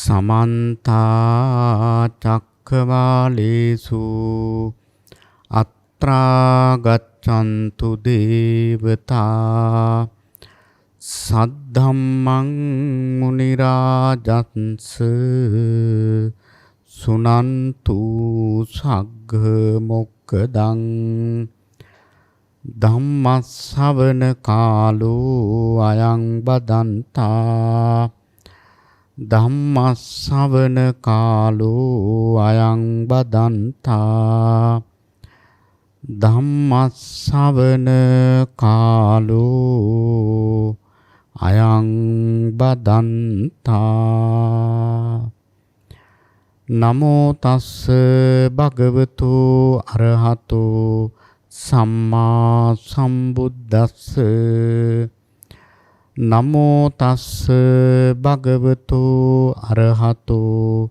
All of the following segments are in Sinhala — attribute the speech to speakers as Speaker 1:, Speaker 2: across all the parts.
Speaker 1: සමන්ත චක්කවාලේසු අත්‍රා ගච්ඡන්තු දේවතා සද්ධම්මං මුනි රාජත්ස සුනන්තු සග්ග මොක්ඛදං ධම්මස්සවන කාලෝ අයං බදන්තා ධම්මස්සවන කාලෝ අයං බදන්තා ධම්මස්සවන කාලෝ අයං බදන්තා නමෝ තස්ස භගවතු අරහතෝ සම්මා සම්බුද්දස්ස නමෝ තස්ස භගවතු අරහතෝ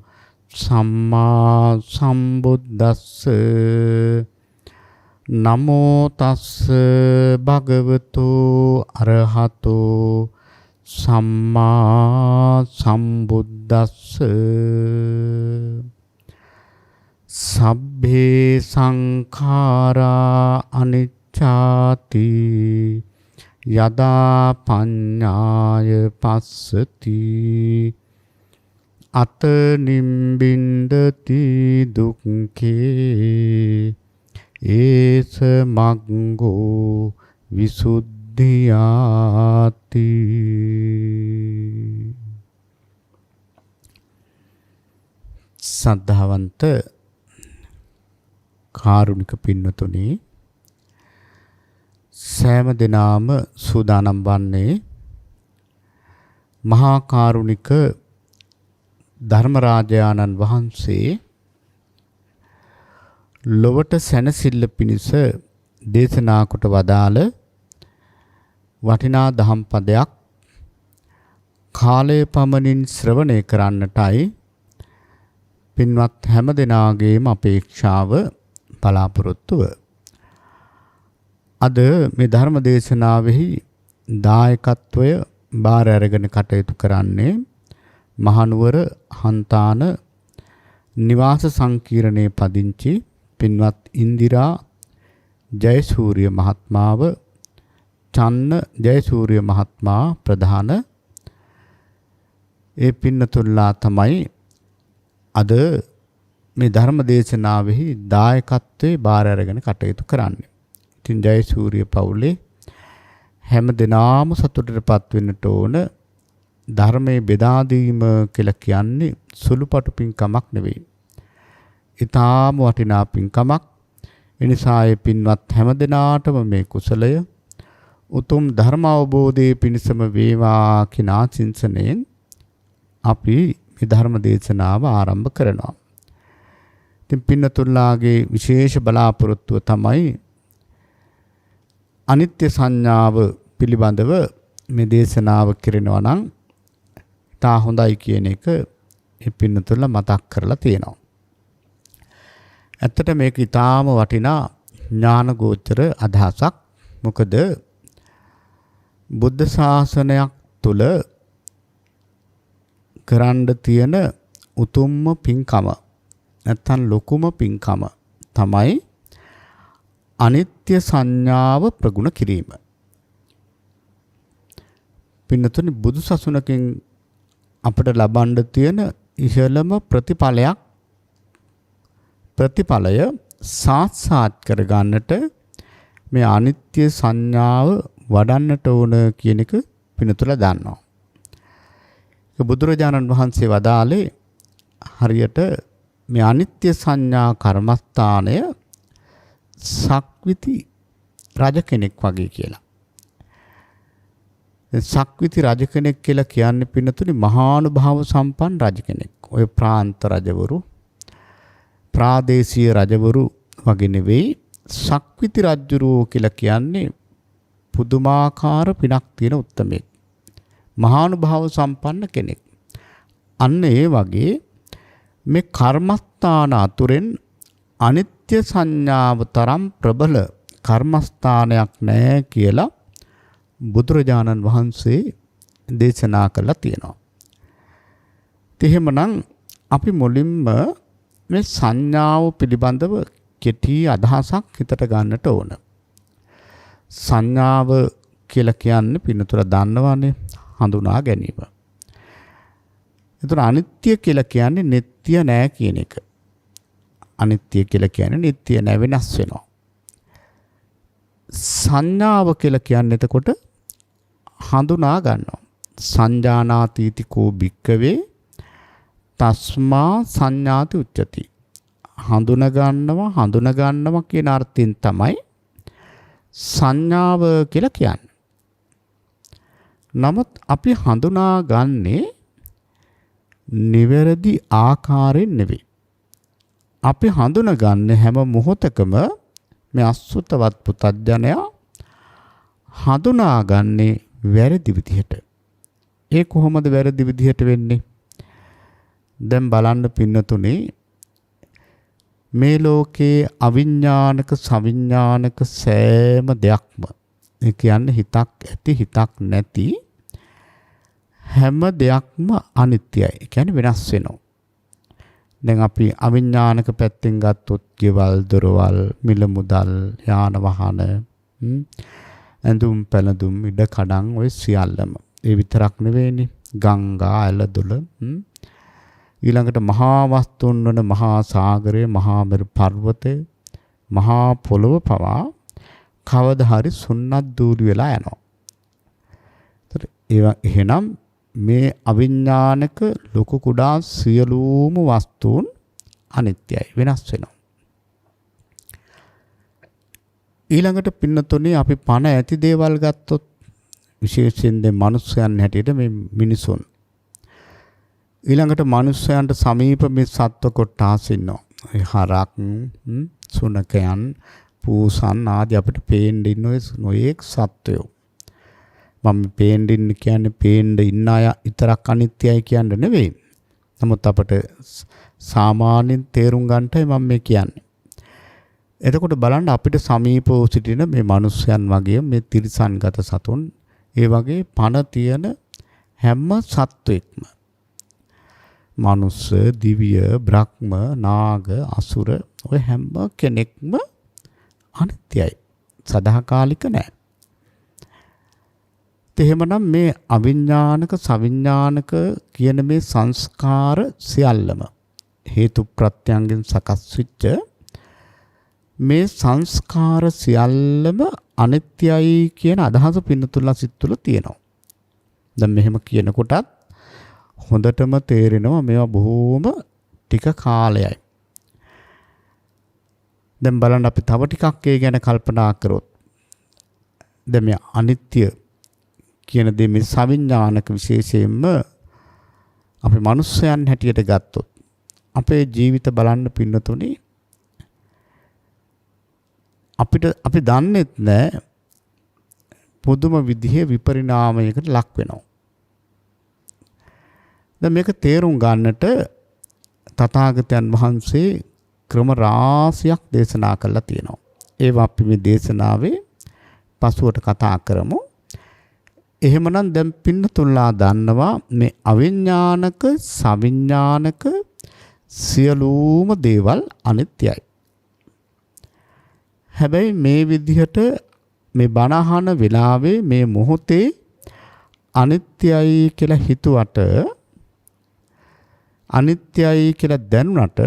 Speaker 1: සම්මා සම්බුද්දස්ස නමෝ තස්ස භගවතු අරහතෝ සම්මා සම්බුද්දස්ස සබ්බේ සංඛාරා අනිච්චාති යදා පඤ්ඤාය පස්සති අත නිම්බින්දති දුක්ඛේ ඒස මග්ගෝ විසුද්ධියාති. සද්ධාවන්ත කාරුණික පින්නතුනි, සෑම දිනාම සූදානම් වන්නේ මහා කාරුණික ධර්මරාජානන් වහන්සේ ලොවට සැනසෙල්ල පිණිස දේශනා කොට වදාළ වටිනා දහම් පදයක් කාලය පමණින් ශ්‍රවණය කරන්නටයි පින්වත් හැම දෙනාගේම අපේක්ෂාව බලාපොරොත්තුව. අද මේ ධර්ම දේශනාවෙහි දායකත්වය බාර අරගෙන කටයුතු කරන්නේ මහනුවර හන්තාන නිවාස සංකීර්ණයේ පදිංචි පින්වත් ඉන්දිරා ජයසූරිය මහත්මාව, චන්න ජයසූරිය මහත්මා ප්‍රධාන ඒ පින්නතුල්ලා තමයි අද මේ ධර්ම දේශනාවෙහි දායකත්වයේ බාර අරගෙන කටයුතු කරන්නේ. ඉතින් ජයසූරිය පවුලේ හැම දිනාම සතුටටපත් වෙන්නට ඕන. ධර්මයේ බෙදා දීම කියලා කියන්නේ සුළුපටු පින්කමක් නෙවෙයි. ඊටාම වටිනා පින්කමක්. එනිසා ඒ පින්වත් හැම දිනාටම මේ කුසලය උතුම් ධර්ම අවබෝධයේ පිණසම වේවා කියන ආශිංසනයෙන් අපි මේ ධර්ම දේශනාව ආරම්භ කරනවා. ඉතින් පින්නතුල්ලාගේ විශේෂ බලාපොරොත්තුව තමයි අනිත්‍ය සංඥාව පිළිබඳව මේ දේශනාව කරනවා නම් තා හොඳයි කියන එක මේ පින්නතුල්ලා මතක් කරලා තියෙනවා. ඇත්තට මේක ඊටාම වටිනා ඥානගෝචර අදහසක්. මොකද බුද්ධ ශාසනයක් තුල කරන්න තියෙන උතුම්ම පින්කම නැත්තම් ලොකුම පින්කම තමයි අනිත්‍ය සංඥාව ප්‍රගුණ කිරීම. පින්නතුනි, බුදු සසුනකින් අපට ලබන්න තියෙන ඉහළම ප්‍රතිඵලය සාක්ෂාත් කර ගන්නට මේ අනිත්‍ය සංඥාව වඩන්නට ඕන කියන එක පින්නතුලා දන්නවා. බුදුරජාණන් වහන්සේ වදාළේ හරියට මේ අනිත්‍ය සංඥා කර්මස්ථානය සක්විති රජ කෙනෙක් වගේ කියලා. සක්විති රජ කෙනෙක් කියලා කියන්නේ පින්නතුනි මහානුභාව සම්පන්න රජ කෙනෙක්. ඔය ප්‍රාන්ත රජවරු, ප්‍රාදේශීය රජවරු වගේ නෙවෙයි. සක්විති රජුරෝ කියලා කියන්නේ පුදුමාකාර පිනක් තියෙන උත්තමෙක්. මහානුභාව සම්පන්න කෙනෙක්. අන්න ඒ වගේ මේ කර්මස්ථාන අතුරෙන් අනිත්‍ය සංඥාව තරම් ප්‍රබල කර්මස්ථානයක් නැහැ කියලා බුදුරජාණන් වහන්සේ දේශනා කළා තියෙනවා. එහෙමනම් අපි මුලින්ම මේ සංඥාව පිළිබඳව කෙටි අදහසක් හිතට ගන්නට ඕන. සංඥාව කියලා කියන්නේ පින්නතුර දන්නවනේ හඳුනා ගැනීම. ඒතර අනිත්‍ය කියලා කියන්නේ නිට්ටය නෑ කියන එක. අනිත්‍ය කියලා කියන්නේ නිට්ටය නෑ වෙනස් වෙනවා. සංඥාව කියලා කියන්නේ එතකොට හඳුනා ගන්නවා. සංජානාතීති කෝ භික්කවේ තස්මා සංඥාති උච්චති. හඳුනා ගන්නවා කියන අර්ථයෙන් තමයි සංඥාව කියලා කියන්නේ. නමුත් අපි හඳුනාගන්නේ නිවැරදි ආකාරයෙන් නෙවෙයි. අපි හඳුනාගන්නේ හැම මොහොතකම මේ අසුතවත් පුතඥයා හඳුනාගන්නේ වැරදි විදිහට. ඒ කොහොමද වැරදි විදිහට වෙන්නේ? දැන් බලන්න පින්නතුනේ මේ ලෝකේ අවිඥානික සවිඥානික සෑම දෙයක්ම ඒ කියන්නේ හිතක් ඇති හිතක් නැති හැම දෙයක්ම අනිත්‍යයි. ඒ කියන්නේ වෙනස් වෙනවා. දැන් අපි අවිඥානික පැත්තෙන් ගත්තොත් ගෙවල් දොරවල් මිල මුදල් යාන වාහන ඇඳුම් පැළඳුම් ඉඩ කඩම් ඔය සියල්ලම ඒ විතරක් නෙවෙයිනේ ගංගා ඇලදොල ඊළඟට මහා වස්තුන් වන මහා සාගරය මහා මෙරු පර්වතය මහා පොළොව පවා කවදා හරි සුන්නත් දූලි වෙලා යනවා. ඒවා එහෙනම් මේ අවිඥානික ලොකු කුඩා සියලුම වස්තුන් අනිත්‍යයි වෙනස් වෙනවා. ඊළඟට පින්නතුනේ අපි පණ ඇති දේවල් ගත්තොත් විශේෂයෙන් දැන් මිනිස්යන් හැටියට මේ මිනිසුන් ඊළඟට මිනිස්යන්ට සමීප මේ සත්ව කොටස් ඉන්නවා. ඒ හරක් සුනකයන් පූසන් ආදී අපිට පේන්න ඉන්න ඔය නොයේක් සත්වයෝ. මම පේන්න ඉන්න කියන්නේ පේන්න ඉන්න අය විතරක් අනිත්‍යයි කියන්නේ නෙවෙයි. නමුත් අපට සාමාන්‍යයෙන් තේරුම් ගන්නටයි මම මේ කියන්නේ. එතකොට බලන්න අපිට සමීපව සිටින මේ මිනිස්යන් වගේ මේ තිරිසන්ගත සතුන් ඒ වගේ පණ තියෙන හැම සත්වෙක්ම මනුස්ස දිව්‍ය බ්‍රහ්ම නාග අසුර ඔය හැම කෙනෙක්ම අනිත්‍යයි සදාකාලික නෑ. එහෙමනම් මේ අවිඥානික සවිඥානික කියන මේ සංස්කාර සියල්ලම හේතු ප්‍රත්‍යයෙන් සකස් වෙච්ච මේ සංස්කාර සියල්ලම අනිත්‍යයි කියන අදහස පින්නතුල්ලා සිත් තුළ තියෙනවා. දැන් මෙහෙම කියනකොටත් හොඳටම තේරෙනවා මේවා බොහෝම ටික කාලයයි. දැන් බලන්න අපි තව ටිකක් ඒ ගැන කල්පනා කරොත් දැන් මේ අනිත්‍ය කියන දේ මේ සවිඥානික විශේෂයෙන්ම අපි මිනිස්යන් හැටියට ගත්තොත් අපේ ජීවිත බලන්න පින්නතුනේ අපි දන්නේත් නැහැ පුදුම විදිහේ විපරිණාමයකට ලක් වෙනවා. දැන් මේක තේරුම් ගන්නට තථාගතයන් වහන්සේ ක්‍රම රාශියක් දේශනා කළා තියෙනවා. ඒවා අපි මේ දේශනාවේ පසුවට කතා කරමු. එහෙමනම් දැන් පින්නතුල්ලා දන්නවා මේ අවිඥානික සවිඥානික සියලුම දේවල් අනිත්‍යයි. හැබැයි මේ විදිහට මේ බණහන වෙලාවේ මේ මොහොතේ අනිත්‍යයි කියලා හිතුවට අනිත්‍යයි කියලා දැනුණට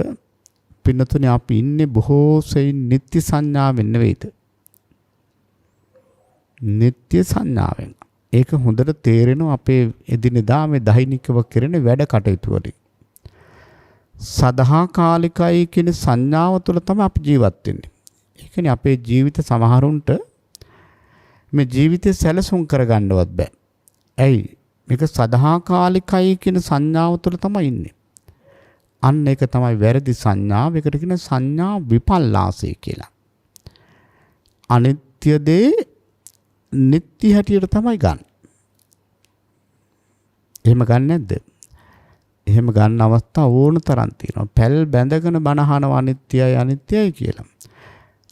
Speaker 1: පින්නතුනේ අපි ඉන්නේ බොහෝ සෙයින් නිත්‍ය සංඥාවෙන් නෙවෙයිද? නිත්‍ය සංඥාවෙන්. ඒක හොඳට තේරෙනවා අපේ එදිනෙදා මේ දෛනිකව කරන වැඩ කටයුතු වලින්. සදාකාලිකයි කියන සංඥාව තුළ තමයි අපි ජීවත් වෙන්නේ. ඒ කියන්නේ අපේ ජීවිත සමහරුන්ට මේ ජීවිතය සැලසුම් කරගන්නවත් බෑ. ඇයි? මේක සදාකාලිකයි කියන සංඥාව තුළ තමයි ඉන්නේ. අන්න ඒක තමයි වැරදි සංඥාව. ඒකට කියන සංඥා විපල්ලාසය කියලා. අනිත්‍ය දේ නිත්‍ය හැටියට තමයි ගන්න. එහෙම ගන්න නැද්ද? එහෙම ගන්න අවස්ථා ඕන තරම් තියෙනවා. පැල් බැඳගෙන බනහනවා අනිත්‍යයි අනිත්‍යයි කියලා.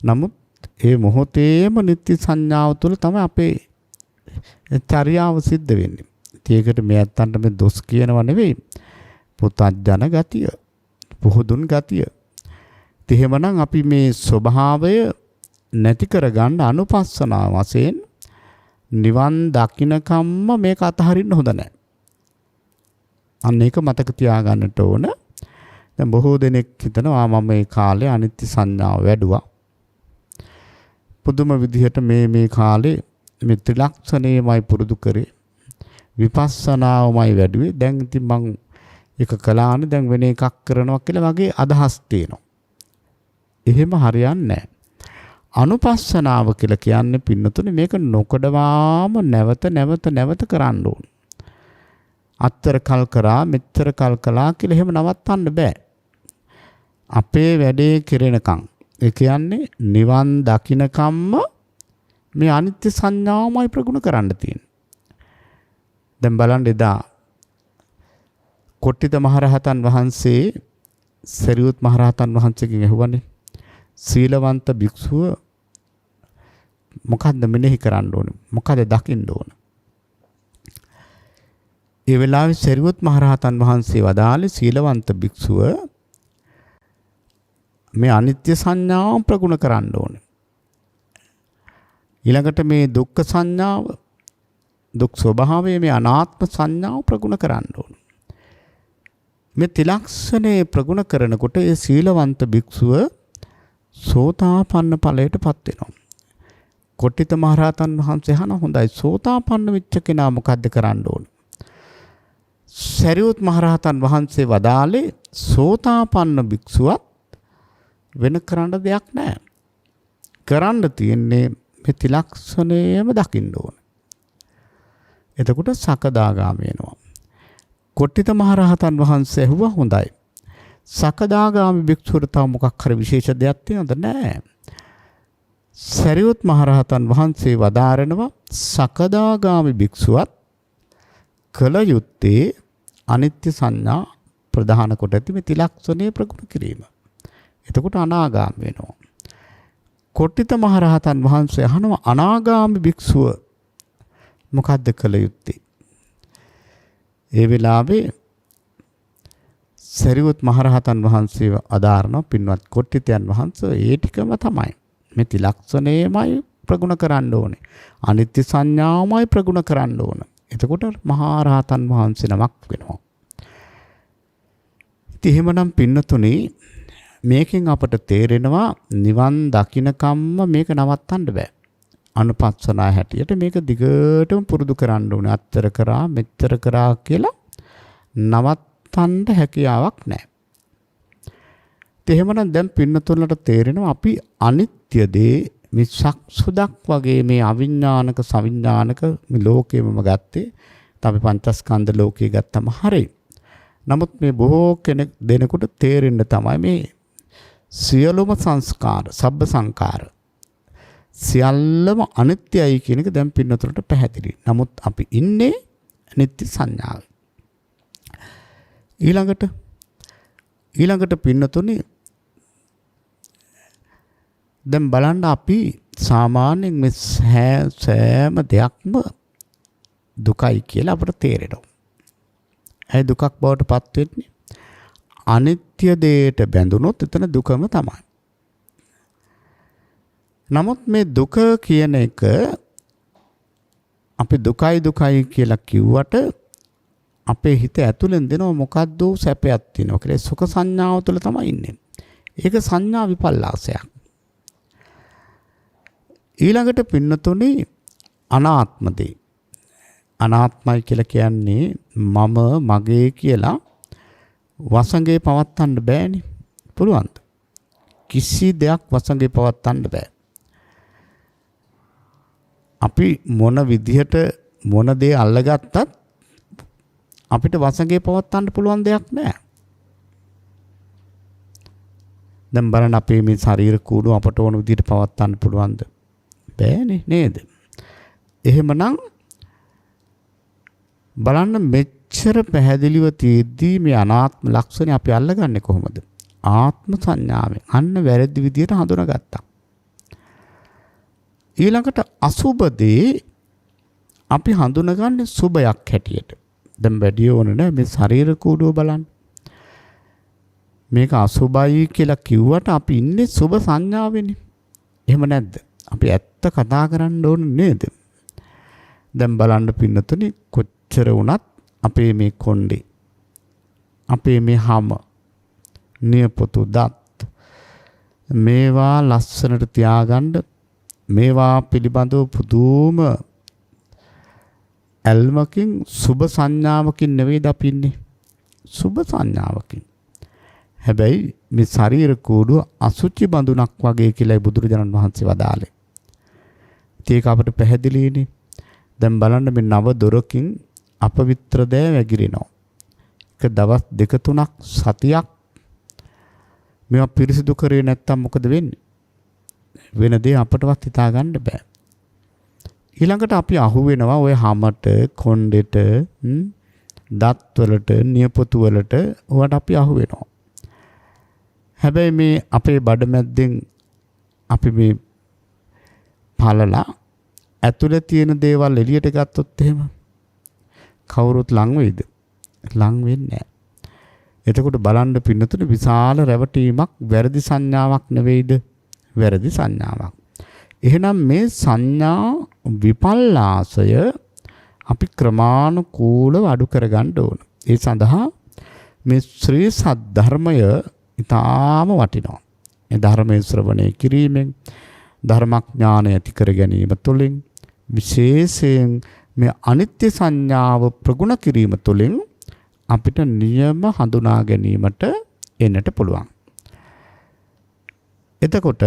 Speaker 1: නමුත් ඒ මොහොතේම නිත්‍ය සංඥාව තුළ තමයි අපේ චර්යාව සිද්ධ වෙන්නේ. ඒකට මේ අත්තන්ට මේ දොස් කියනව නෙවෙයි. පුතත්ජන ගතිය, පුහුදුන් ගතිය. එහෙමනම් අපි මේ ස්වභාවය නැති කරගන්න අනුපස්සනාව වශයෙන් නිවන් දකින්නකම්ම මේක අතහරින්න හොඳ නැහැ. අන්න ඒක මතක තියාගන්නට ඕන. දැන් බොහෝ දෙනෙක් හිතනවා මම මේ කාලේ අනිත්‍ය සංඥාව වැඩුවා. පුදුම විදිහට මේ කාලේ මේ ත්‍රිලක්ෂණයමයි පුරුදු කරේ. විපස්සනාවමයි වැඩුවේ. දැන් ඉතින් මං එක කලානේ දැන් වෙන එකක් කරනවා කියලා වගේ අදහස් තියෙනවා. එහෙම හරියන්නේ නැහැ. අනුපස්සනාව කියලා කියන්නේ පින්නතුනේ මේක නොකඩවාම නැවත කරන්න ඕන. අත්තර කල් කරා මෙච්චර කල් කළා කියලා එහෙම නවත්තන්න බෑ. අපේ වැඩේ කෙරෙනකම් ඒ කියන්නේ නිවන් දකින්නකම්ම මේ අනිත්‍ය සංඥාවමයි ප්‍රගුණ කරන්න තියෙන්නේ. දැන් බලන්න එදා කොට්ටිත මහරහතන් වහන්සේ සරියුත් මහරහතන් වහන්සේගෙන් ඇහුවානේ සීලවන්ත භික්ෂුව මොකද්ද මෙනෙහි කරන්න ඕනේ? මොකද දකින්න ඕන? ඒ වෙලාවේ සරියුත් මහරහතන් වහන්සේ වදාළේ සීලවන්ත භික්ෂුව මේ අනිත්‍ය සංඥාව ප්‍රගුණ කරන්න ඕනේ. ඊළඟට මේ දුක්ඛ සංඥාව, දුක් ස්වභාවයේ මේ අනාත්ම සංඥාව ප්‍රගුණ කරන්න ඕනේ. මේ ත්‍රිලක්ෂණේ ප්‍රගුණ කරනකොට ඒ සීලවන්ත භික්ෂුව සෝතාපන්න ඵලයටපත් වෙනවා. කොට්ටිත මහරහතන් වහන්සේ අහන හොඳයි සෝතාපන්න වෙච්ච කෙනා මොකද්ද කරන්න ඕන? සරියුත් මහරහතන් වහන්සේ වදාළේ සෝතාපන්න භික්ෂුවත් වෙන කරන්න දෙයක් නැහැ. කරන්න තියෙන්නේ මේ ත්‍රිලක්ෂණයම දකින්න ඕන. එතකොට සකදාගාමී වෙනවා. කොට්ටිත මහරහතන් වහන්සේ ඇහුවා හොඳයි. සකදාගාමී භික්ෂුවට තව මොකක් හරි විශේෂ දෙයක් තියෙනවද? නැහැ. සරියුත් මහරහතන් වහන්සේ වදාරනවා සකදාගාමී භික්ෂුවත් කල යුත්තේ අනිත්‍ය සංඥා ප්‍රධාන කොට ඇති මේ ත්‍රිලක්ෂණය ප්‍රගුණ කිරීම. එතකොට අනාගාමී වෙනවා. කොට්ටිත මහරහතන් වහන්සේ අහනවා අනාගාමී භික්ෂුව මොකද්ද කල යුත්තේ? ඒ වෙලාවේ සරියුත් මහරහතන් වහන්සේ අදාරන පින්වත් කොට්ටිතයන් වහන්සේ ඒ ටිකම තමයි. මේ ත්‍රිලක්ෂණයමයි ප්‍රගුණ කරන්න ඕනේ. අනිත්‍ය සංඥාවමයි ප්‍රගුණ කරන්න ඕන. එතකොට මහා රහතන් වහන්සේ නමක් වෙනවා. ඉතින් එහෙමනම් පින්නතුනි මේකෙන් අපට තේරෙනවා නිවන් දකින්නකම්ම මේක නවත්තන්න බෑ. අනුපස්සනා හැටියට මේක දිගටම පුරුදු කරන්න ඕනේ. අත්තර කරා මෙච්චර කරා කියලා නවත්තන්න හැකියාවක් නැහැ. එහෙමනම් දැන් පින්නතුලට තේරෙනවා අපි අනිත්‍ය දේ මේ සක්සුදක් වගේ මේ අවිඥානික සවිඥානික මේ ලෝකෙමම ගත්තේ. අපි පංචස්කන්ධ ලෝකේ ගත්තම හරි. නමුත් මේ බොහෝ කෙනෙක් දෙනකොට තේරෙන්න තමයි මේ සියලුම සංස්කාර, සබ්බ සංකාර සියල්ලම අනිත්‍යයි කියන එක දැන් පින්නතුලට පැහැදිලි. නමුත් අපි ඉන්නේ නිත්‍ය සංඥාවේ. ඊළඟට පින්නතුනේ දැන් බලන්න අපි සාමාන්‍යයෙන් මේ සෑම දෙයක්ම දුකයි කියලා අපට තේරෙනවා. ඒ දුකක් බවට පත් වෙන්නේ අනිත්‍ය දෙයට බැඳුනොත් එතන දුකම තමයි. නමුත් මේ දුක කියන එක අපි දුකයි කියලා කිව්වට අපේ හිත ඇතුලෙන් දෙනව මොකද්ද සැපයක් තියෙනවා කියලා සුඛ සංඥාව තුළ තමයි ඉන්නේ. ඒක සංඥා විපල්ලාසයක්. ඊළඟට පින්නතුනි අනාත්ම දේ. අනාත්මයි කියලා කියන්නේ මම මගේ කියලා වසඟේ පවත්තන්න බෑනේ. පුළුවන්ද? කිසි දෙයක් වසඟේ පවත්තන්න බෑ. අපි මොන විදිහට මොන දේ අල්ලගත්තත් අපිට වසඟේ පවත්තන්න පුළුවන් දෙයක් නෑ. දැන් බලන්න අපේ මේ ශරීර කූඩුව අපට ඕන විදිහට පවත්තන්න පුළුවන්ද? බෑනේ නේද? එහෙමනම් බලන්න මෙච්චර පැහැදිලිව තියෙද්දී මේ අනාත්ම ලක්ෂණය අපි අල්ලගන්නේ කොහොමද? ආත්ම සංඥාවෙන්. අන්න වැරදි විදිහට හඳුනාගත්තා. ඊළඟට අසුබදී අපි හඳුනගන්නේ සුබයක් හැටියට. දැන් වැඩි ඕන නෑ මේ ශරීර කූඩුව බලන්න. මේක අසුභයි කියලා කිව්වට අපි ඉන්නේ සුභ සංඥාවෙනේ. එහෙම නැද්ද? අපි ඇත්ත කතා කරන්න ඕනේ නේද? දැන් බලන්න පින්නතුනි කොච්චර වුණත් අපේ මේ කොණ්ඩේ අපේ මේ හැම නියපොතු දත් මේවා ලස්සනට තියාගන්න මේවා පිළිබඳව පුදුම ඇල්මකින් සුභ සංඥාවකින් නෙවෙයිද අපි ඉන්නේ. සුභ සංඥාවකින්. හැබැයි මේ ශරීර කූඩුව අසුචි බඳුනක් වගේ කියලා බුදුරජාණන් වහන්සේ වදාළේ. ඒක අපිට පැහැදිලිනේ. දැන් බලන්න මේ නව දොරකින් අපවිත්‍ර දෑ වැగిරෙනවා. එක දවස් දෙක තුනක් සතියක් මේවා පිරිසිදු කරේ නැත්තම් මොකද වෙන්නේ? වෙන දේ අපටවත් හිතා ගන්න බෑ. ඊළඟට අපි අහු වෙනවා ওই හැමට කොණ්ඩෙට දත් වලට නියපොතු වලට ඔයාට අපි අහු වෙනවා. හැබැයි මේ අපේ බඩමැද්දෙන් අපි මේ පළලා ඇතුලේ තියෙන දේවල් එළියට ගත්තොත් එහෙම කවුරුත් ලං වෙයිද? ලං වෙන්නේ නැහැ. එතකොට බලන්න පින්නතුනේ විශාල රැවටීමක් වැරදි සංඥාවක් නෙවෙයිද? වැරදි සංඥාවක්. එහෙනම් මේ සංඥා විපල්ලාසය අපි ක්‍රමානුකූලව අඩු කරගන්න ඕන. ඒ සඳහා මේ ශ්‍රී සද්ධර්මය ඊටාම වටිනවා. මේ ධර්මයේ ශ්‍රවණය කිරීමෙන් ධර්මඥානය ඇති කර ගැනීම තුළින් විශේෂයෙන් මේ අනිත්‍ය සංඥාව ප්‍රගුණ කිරීම තුළින් අපිට නියම හඳුනා ගැනීමට එන්නට පුළුවන්. එතකොට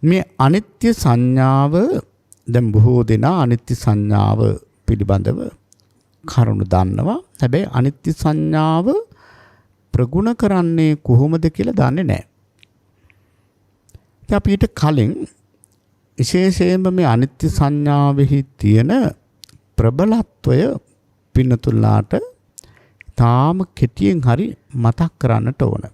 Speaker 1: මේ අනිත්‍ය සංඥාව දැන් බොහෝ දෙනා අනිත්‍ය සංඥාව පිළිබඳව කරුණු දන්නවා. හැබැයි අනිත්‍ය සංඥාව ප්‍රගුණ කරන්නේ කොහොමද කියලා දන්නේ නැහැ. ඉතින් අපි ඊට කලින් විශේෂයෙන්ම මේ අනිත්‍ය සංඥාවෙහි තියෙන ප්‍රබලත්වය පින්නතුල්ලාට තාම කෙටියෙන් හරි මතක් කරන්නට ඕන.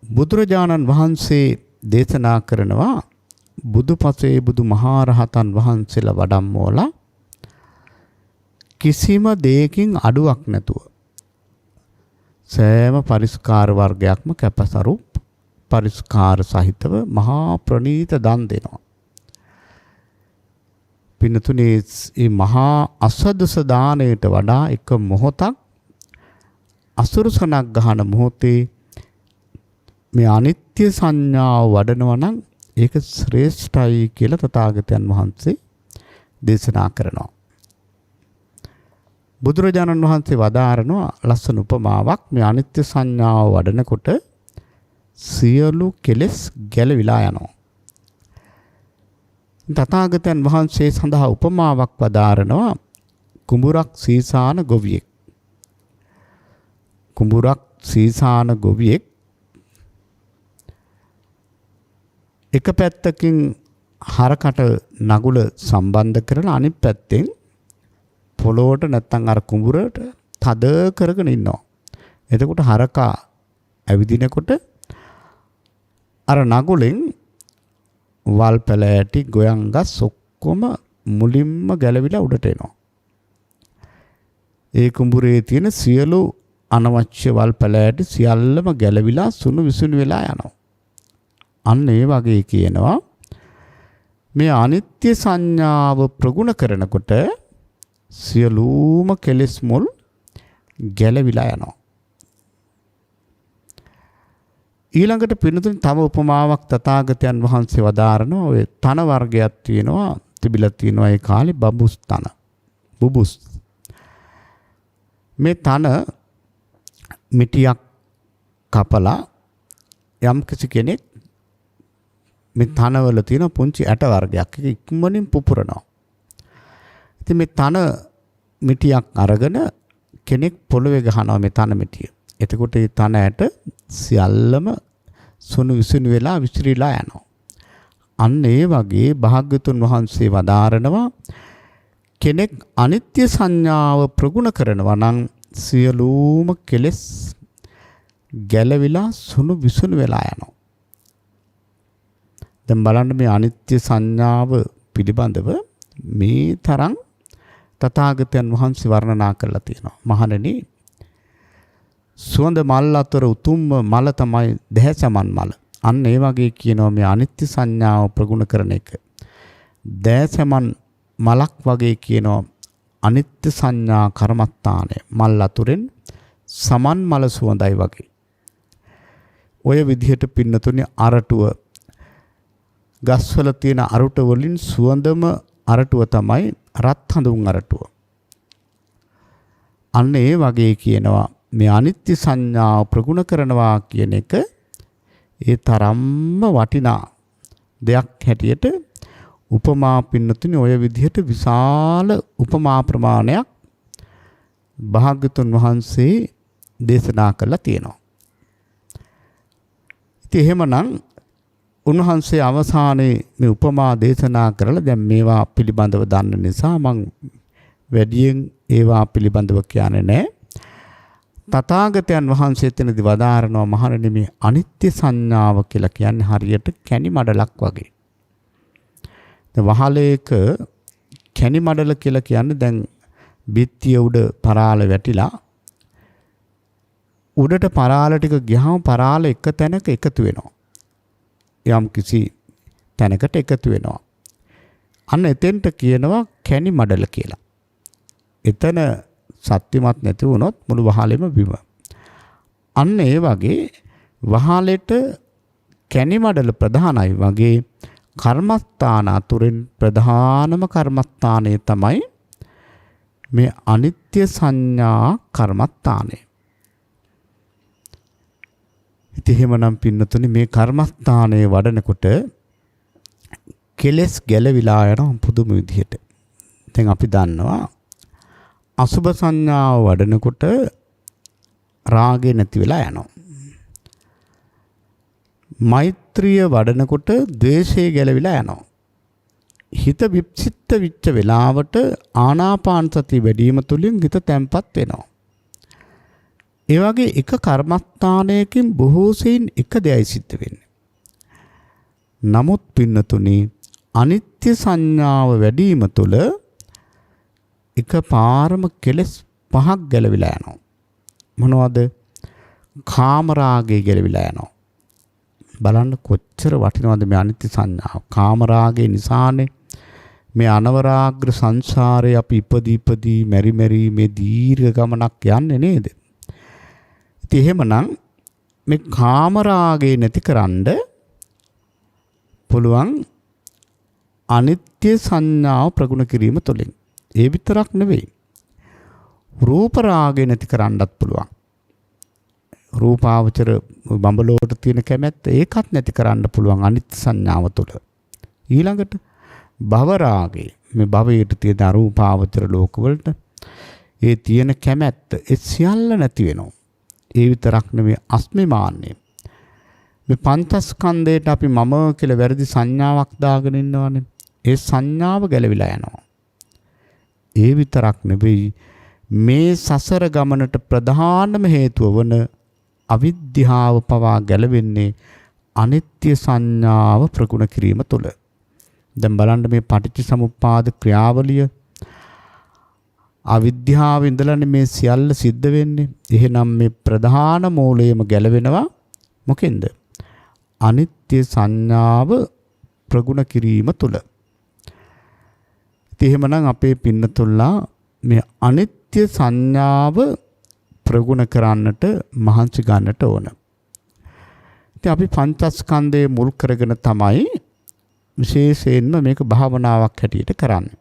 Speaker 1: බුදුරජාණන් වහන්සේ දේශනා කරනවා බුදුපසේ බුදු මහරහතන් වහන්සේලා වඩම්මෝලා කිසිම දෙයකින් අඩුවක් නැතුව සෑම පරිස්කාර වර්ගයක්ම කැපසරු පරිස්කාර සහිතව මහා ප්‍රණීත දන් දෙනවා. පින්නතුනේ මේ මහා අසදස දාණයට වඩා එක මොහොතක් අසුරසනක් ගහන මොහොතේ මේ අනිත්‍ය සංඥාව වඩනවා නම් ඒක ශ්‍රේෂ්ඨයි කියලා තථාගතයන් වහන්සේ දේශනා කරනවා. බුදුරජාණන් වහන්සේ වදාරනවා ලස්සන උපමාවක්. මේ අනිත්‍ය සංඥාව වඩනකොට සියලු කෙලෙස් ගැලවිලා යනවා. තථාගතයන් වහන්සේ සඳහා උපමාවක් වදාරනවා කුඹුරක් සීසාන ගොවියෙක්. කුඹුරක් සීසාන ගොවියෙක් එක පැත්තකින් හරකට නගුල සම්බන්ධ කරලා අනිත් පැත්තෙන් පොළොවට නැත්තම් අර කුඹුරට තද කරගෙන ඉන්නවා. එතකොට හරකා ඇවිදිනකොට අර නගුලෙන් වල් පැලෑටි ගොයන්ගස් ඔක්කොම මුලින්ම ගැලවිලා උඩට එනවා. ඒ කුඹුරේ තියෙන සියලු අනවශ්‍ය වල් පැලෑටි සියල්ලම ගැලවිලා සුණු විසුණු වෙලා යනවා. අන්න ඒ වගේ කියනවා මේ අනිත්‍ය සංඥාව ප්‍රගුණ කරනකොට සියලුම කෙලෙස් මුල් ගැලවිලා යනවා. ඊළඟට පින්නතුනි තව උපමාවක් තථාගතයන් වහන්සේ වදාරනවා. ඔය තන වර්ගයක් තියෙනවා තිබිලා තියෙනවා ඒ කාලේ බබුස් තන. බුබුස්. මේ තන මිටියක් කපලා යම් කිසි කෙනෙක් මේ තනවල තියෙන පුංචි ඇට වර්ගයක් ඉක්මනින් පුපුරනවා. ඉතින් මේ තන මිටියක් අරගෙන කෙනෙක් පොළවේ ගහනවා මේ තන මිටිය. එතකොට මේ තන ඇට සියල්ලම සුණු විසුණු වෙලා විසිරීලා යනවා. අන්න ඒ වගේ භාග්‍යතුන් වහන්සේ වදාරනවා කෙනෙක් අනිත්‍ය සංඥාව ප්‍රගුණ කරනවා නම් සියලුම කෙලෙස් ගැලවිලා සුණු විසුණු වෙලා යනවා. දැන් බලන්න මේ අනිත්‍ය සංඥාව පිළිබඳව මේ තරම් තථාගතයන් වහන්සේ වර්ණනා කරලා තියෙනවා. මහණෙනි සුවඳ මල් අතර උතුම්ම මල තමයි දහසමන් මල. අන්න ඒ වගේ කියනවා මේ අනිත්‍ය සංඥාව ප්‍රගුණ කරන එක. දහසමන් මලක් වගේ කියනවා අනිත්‍ය සංඥා කර්මස්ථානය. මල් අතුරෙන් සමන් මල සුවඳයි වගේ. ඔය විදිහට පින්නතුනේ අරටුව ගස්වල තියෙන අරටුව වලින් සුවඳම අරටුව තමයි රත් හඳුන් අරටුව. අන්න ඒ වගේ කියනවා මේ අනිත්‍ය සංඥාව ප්‍රගුණ කරනවා කියන එක ඒ තරම්ම වටිනා දෙයක් හැටියට උපමා පින්නතුනේ ඔය විදිහට විශාල උපමා ප්‍රමාණයක් භාග්‍යතුන් වහන්සේ දේශනා කළා තියෙනවා. ඉතින් එහෙමනම් උන්වහන්සේ අවසානයේ මේ උපමා දේශනා කරලා දැන් මේවා පිළිබඳව දන්න නිසා මම වැඩියෙන් ඒවා පිළිබඳව කියන්නේ නැහැ. තථාගතයන් වහන්සේ එතනදී වදාරනවා මහණෙනි මේ අනිත්‍ය සංඥාව කියලා කියන්නේ හරියට කැණි මඩලක් වගේ. දැන් වහලේක කැණි මඩල කියලා කියන්නේ දැන් බිත්තිය උඩ පරාල වැටිලා උඩට පරාල ටික ගියාම පරාල එක තැනක එකතු වෙනවා. යම් කිසි තැනකට එකතු වෙනවා. අන්න එතෙන්ට කියනවා කැණි මඩල කියලා. එතන සත්‍යමත් නැති වුණොත් මුළු වහලෙම බිම. අන්න ඒ වගේ වහලෙට කැණි මඩල ප්‍රධානයි වගේ කර්මස්ථාන අතුරින් ප්‍රධානම කර්මස්ථානය තමයි මේ අනිත්‍ය සංඥා කර්මස්ථානය. ඉතින් එහෙමනම් පින්නතුනි මේ කර්මස්ථානයේ වඩනකොට කෙලස් ගැලවිලා යන පුදුම විදිහට. දැන් අපි දන්නවා අසුභ සංඥාව වඩනකොට රාගය නැති වෙලා යනවා. මෛත්‍රිය වඩනකොට ද්වේෂය ගැලවිලා යනවා. හිත විප්සිත විච්ච වෙලාවට ආනාපාන සතිය වැඩිම තුලින් හිත තැම්පත් වෙනවා. ඒ වගේ එක කර්මස්ථානයකින් බොහෝ සෙයින් එක දෙයයි සිද්ධ වෙන්නේ. නමුත් පින්නතුනි අනිත්‍ය සංඥාව වැඩිම තුල එක පාරම කෙලස් පහක් ගැලවිලා යනවා. මොනවද? කාමරාගය ගැලවිලා යනවා. බලන්න කොච්චර වටිනවද මේ අනිත්‍ය සංඥාව. කාමරාගය නිසානේ මේ අනවරාග්‍ර සංසාරේ අපි ඉපදී මෙරි මේ දීර්ඝ ගමනක් යන්නේ නේද? ඉතින් එහෙමනම් මේ කාමරාගය නැතිකරන්න පුළුවන් අනිත්‍ය සංඥාව ප්‍රගුණ කිරීම තුළින්. ඒ විතරක් නෙවෙයි. රූප රාගය නැති කරන්නත් පුළුවන්. රූපාවචර බඹලෝට තියෙන කැමැත්ත ඒකත් නැති කරන්න පුළුවන් අනිත්‍ය සංඥාව තුළ. ඊළඟට භව රාගය මේ භවයට තියෙන අරූපාවචර ලෝකවලට ඒ තියෙන කැමැත්ත ඒ සියල්ල නැති වෙනවා. ඒ විතරක් නෙවෙයි අස්මිමාන්නේ. මේ පංචස්කන්ධයට අපි මම කියලා වැරදි සංඥාවක් දාගෙන ඉන්නවනේ. ඒ සංඥාව ගැලවිලා යනවා. ඒ විතරක් නෙවෙයි මේ සසර ගමනට ප්‍රධානම හේතුව වන අවිද්‍යාව පවා ගැලවෙන්නේ අනිත්‍ය සංඥාව ප්‍රගුණ කිරීම තුළ. දැන් බලන්න මේ පටිච්චසමුප්පාද ක්‍රියාවලිය අවිද්‍යාව ඉඳලානේ මේ සියල්ල සිද්ධ වෙන්නේ. එහෙනම් මේ ප්‍රධාන මූලයම ගැලවෙනවා මොකෙන්ද? අනිත්‍ය සංඥාව ප්‍රගුණ කිරීම තුළ. ඉතින් එහෙමනම් අපේ පින්නතුල්ලා මේ අනිත්‍ය සංඥාව ප්‍රගුණ කරන්නට මහන්සි ගන්නට ඕන. ඉතින් අපි පංචස්කන්ධයේ මුල් කරගෙන තමයි විශේෂයෙන්ම මේක භාවනාවක් හැටියට කරන්නේ.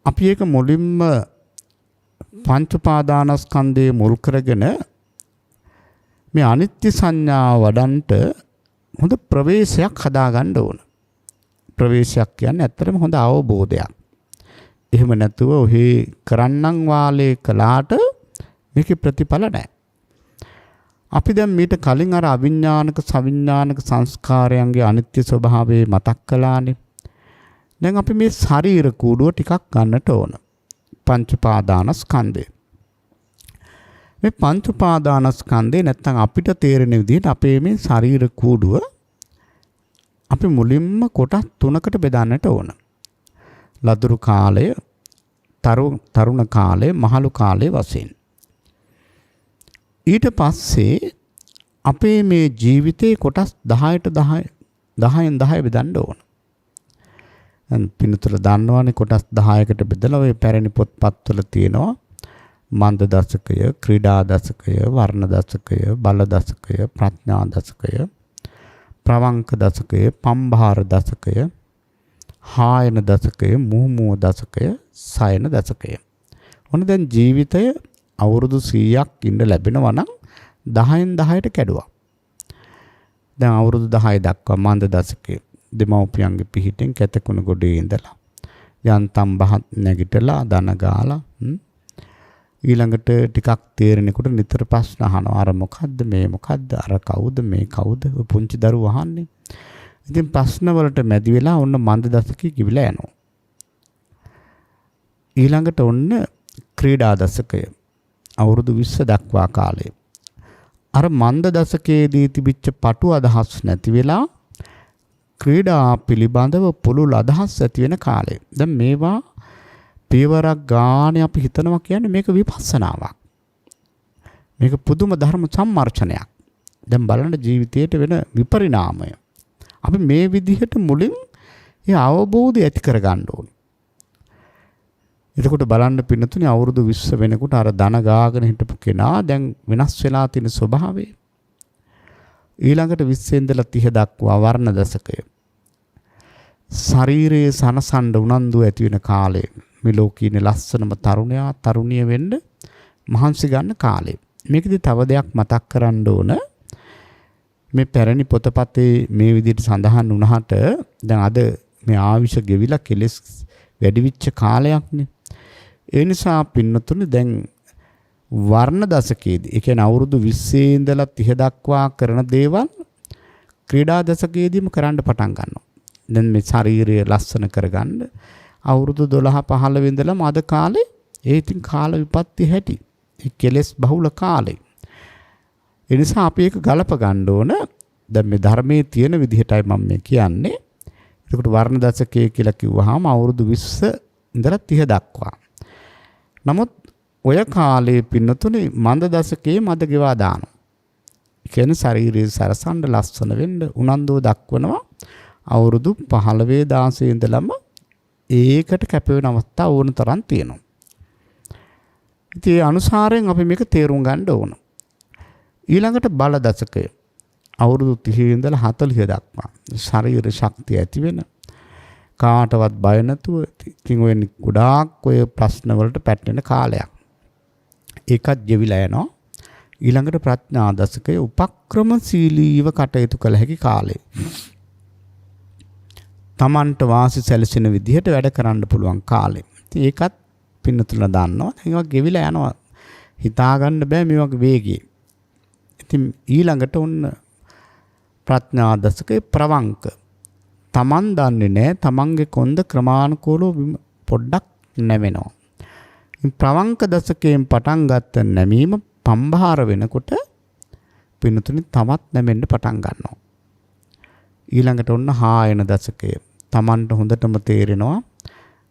Speaker 1: අපි ඒක මුලින්ම පංච උපාදානස්කන්ධයේ මුල් කරගෙන මේ අනිත්‍ය සංඥාව වඩන්ට හොඳ ප්‍රවේශයක් හදාගන්න ඕන. ප්‍රවේශයක් කියන්නේ ඇත්තටම හොඳ අවබෝධයක්. එහෙම නැතුව ඔහි කරන්නම් වාලේ කළාට මේකේ ප්‍රතිඵල නැහැ. අපි දැන් මීට කලින් අර අවිඥානික සවිඥානික සංස්කාරයන්ගේ අනිත්‍ය ස්වභාවය මතක් කළානේ. දැන් අපි මේ ශරීර කූඩුව ටිකක් ගන්නට ඕන. පංච උපාදානස්කන්ධය. මේ පංච උපාදානස්කන්ධේ නැත්තම් අපිට තේරෙන විදිහට අපේ මේ ශරීර කූඩුව අපි මුලින්ම කොටස් තුනකට බෙදන්නට ඕන. ලදරු කාලය, තරුණ කාලය, මහලු කාලය වශයෙන්. ඊට පස්සේ අපේ මේ ජීවිතේ කොටස් 10ට 10න් 10 බෙදන්න ඕන. දැන් පින්නතුල දන්නවනේ කොටස් 10කට බෙදලා ඔය පැරණි පොත්පත්වල තියෙනවා මන්ද දශකය, ක්‍රීඩා දශකය, වර්ණ දශකය, බල දශකය, ප්‍රඥා දශකය, ප්‍රවංක දශකය, පම්භාර දශකය, හායන දශකය, මුහුමුව දශකය, සයන දශකය. ඔන්න දැන් ජීවිතය අවුරුදු 100ක් ඉන්න ලැබෙනවා නම් 10න් 10ට කැඩුවා. දැන් අවුරුදු 10 දක්වා මන්ද දශකයේ දෙමව්පියන්ගේ පිහිටෙන් කැතකුණ ගොඩේ ඉඳලා යන්තම් බහත් නැගිටලා දන ගාලා ඊළඟට ටිකක් තේරෙනකොට නිතර ප්‍රශ්න අහනවා. අර මොකද්ද මේ මොකද්ද අර කවුද මේ කවුද පුංචි දරුවෝ අහන්නේ. ඉතින් ප්‍රශ්න වලට මැදි වෙලා ඔන්න මන්ද දශකයේ කිවිලා යනවා. ඊළඟට ඔන්න ක්‍රීඩා දශකය අවුරුදු 20 දක්වා කාලය. අර මන්ද දශකයේදී තිබිච්ච පටු අදහස් නැති වෙලා ක්‍රීඩා පිළිබඳව පුළුල් අදහස් ඇති වෙන කාලය. දැන් මේවා පියවරක් ගානේ අපි හිතනවා කියන්නේ මේක විපස්සනාවක්. මේක පුදුම ධර්ම සම්මර්ෂණයක්. දැන් බලන්න ජීවිතයේ වෙන විපරිණාමය. අපි මේ විදිහට මුලින් ඒ අවබෝධය ඇති කරගන්න ඕනේ. එතකොට බලන්න පින්නතුනේ අවුරුදු 20 වෙනකොට අර ධන ගාගෙන හිටපු කෙනා දැන් වෙනස් වෙලා තියෙන ස්වභාවය. ඊළඟට 20 ඉඳලා 30 දක්වා වර්ණ දශකය. ශරීරයේ සනසඬ උනන්දු ඇති වෙන කාලය. මේ ලෝකීනේ ලස්සනම තරුණයා තරුණිය වෙන්න මහන්සි ගන්න කාලය. මේකෙදි තව දෙයක් මතක් කරන්න ඕන. මේ පැරණි පොතපතේ මේ විදිහට සඳහන් වුණාට දැන් අද මේ ආවිෂ ගෙවිලා කෙලස් වැඩි වෙච්ච කාලයක්නේ. ඒ නිසා පින්නතුනේ දැන් වර්ණ දශකයේදී ඒ කියන්නේ අවුරුදු 20 ඉඳලා 30 දක්වා කරන දේවල් ක්‍රීඩා දශකයේදීම කරන්න පටන් ගන්නවා. දැන් මේ ශාරීරිය ලස්සන කරගන්න අවුරුදු 12 15 ඉඳලම අද කාලේ ඒ ඉතින් කාල විපත්ති හැටි. ඒ කෙලස් බහුල කාලේ. ඒ නිසා අපි ඒක ගලප ගන්න ඕන. දැන් මේ ධර්මයේ තියෙන විදිහටයි මම මේ කියන්නේ. එතකොට වර්ණ දශකයේ කියලා කිව්වහම අවුරුදු 20 ඉඳලා 30 දක්වා. නමුත් ඔය කාලේ පින්නතුනේ මන්ද දශකයේ මද ගෙවා දානවා. ඒ කියන්නේ ශාරීරික සරසන්න ලස්සන වෙන්න උනන්දුව දක්වනවා. අවුරුදු 15 16 ඉඳලම ඒකට කැප වෙන අවස්ථා ඕන තරම් තියෙනවා. ඉතින් ඒ අනුසාරයෙන් අපි මේක තේරුම් ගන්න ඕන. ඊළඟට බල දශකය අවුරුදු 30 ඉඳලා 40 දක්වා ශරීර ශක්තිය ඇති වෙන කාටවත් බය නැතුව ඉතින් ඔය ගොඩාක් ඔය ප්‍රශ්න වලට පැටලෙන කාලයක්. ඒකත් ගෙවිලා යනවා. ඊළඟට ප්‍රඥා දශකය උපක්‍රමශීලීව කටයුතු කළ හැකි කාලය. තමන්ට වාසි සැලසෙන විදිහට වැඩ කරන්න පුළුවන් කාලෙ. ඉතින් ඒකත් පින්නතුල දන්නවා. ඒවා ගෙවිලා යනවා. හිතා ගන්න බෑ මේ වගේ වේගයේ. ඉතින් ඊළඟට ඔන්න ප්‍රඥා දශකයේ ප්‍රවංක. තමන් දන්නේ නැහැ තමන්ගේ කොන්ද ක්‍රමානුකූලව පොඩ්ඩක් නැවෙනවා. ඉතින් ප්‍රවංක දශකයෙන් පටන් ගත්ත නැමීම පම්භාර වෙනකොට පින්නතුනි තමත් නැමෙන්න පටන් ගන්නවා. ඊළඟට ඔන්න හායන දශකය. තමන්ට හොඳටම තේරෙනවා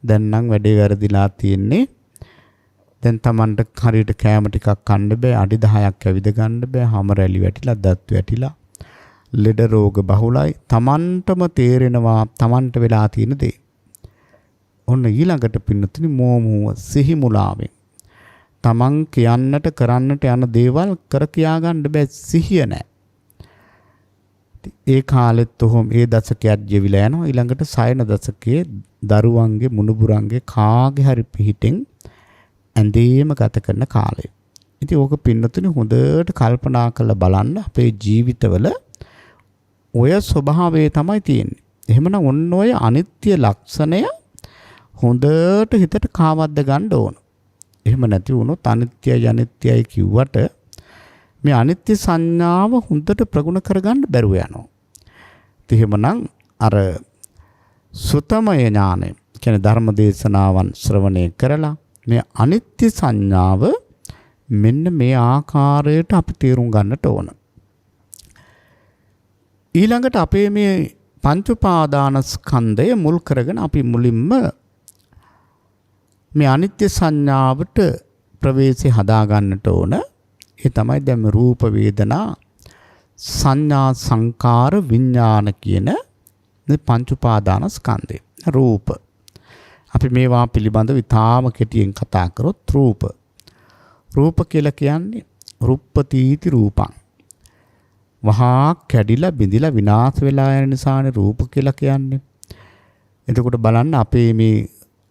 Speaker 1: දැන් නම් වැඩේ වැරදිලා තියෙන්නේ. දැන් තමන්ට හරියට කෑම ටිකක් කන්න බෑ, අඩි 10ක් ඇවිද ගන්න බෑ, හැම රැලි වැටිලා, දත් වැටිලා, ලෙඩ රෝග බහුලයි. තමන්ටම තේරෙනවා තමන්ට වෙලා තියෙන දේ. ඔන්න ඊළඟට පින්නතුනි මෝමුව සිහි මුලාවෙන් තමන් කියන්නට කරන්නට යන දේවල් කර කියා ගන්න බෑ, සිහිය නැහැ. ඒ කාලෙත් ඔහොම ඒ දශකයක් ගෙවිලා යනවා. ඊළඟට සයන දශකයේ දරුවන්ගේ මුණුබුරන්ගේ කාගේ හරි පිහිටෙන් ඇඳේම ගත කරන කාලය. ඉතින් ඕක පින්නතුනි හොඳට කල්පනා කරලා බලන්න අපේ ජීවිතවල ඔය ස්වභාවය තමයි තියෙන්නේ. එහෙමනම් ඔන්න ඔය අනිත්‍ය ලක්ෂණය හොඳට හිතට කාවද්ද ගන්න ඕන. එහෙම නැති වුණොත් අනිත්‍යයි අනිත්‍යයි කිව්වට මේ අනිත්‍ය සංඥාව හොඳට ප්‍රගුණ කරගන්න බැරුව යනවා. ඉතින් එහෙමනම් අර සුතමය ඥානය කියන්නේ ධර්ම දේශනාවන් ශ්‍රවණය කරලා මේ අනිත්‍ය සංඥාව මෙන්න මේ ආකාරයට අපි තේරුම් ගන්නට ඕන. ඊළඟට අපේ මේ පංච උපාදාන ස්කන්ධය මුල් කරගෙන අපි මුලින්ම මේ අනිත්‍ය සංඥාවට ප්‍රවේශය හදා ගන්නට ඕන. ඒ තමයි දැන් රූප වේදනා සංඥා සංකාර විඥාන කියන මේ පංච උපාදාන ස්කන්ධය. රූප. අපි මේවා පිළිබඳව ඉතාම කෙටියෙන් කතා කරොත් රූප. රූප කියලා කියන්නේ රුප්පතිති රූපං. වහා කැඩිලා බිඳිලා විනාශ වෙලා යන නිසානේ රූප කියලා කියන්නේ. එතකොට බලන්න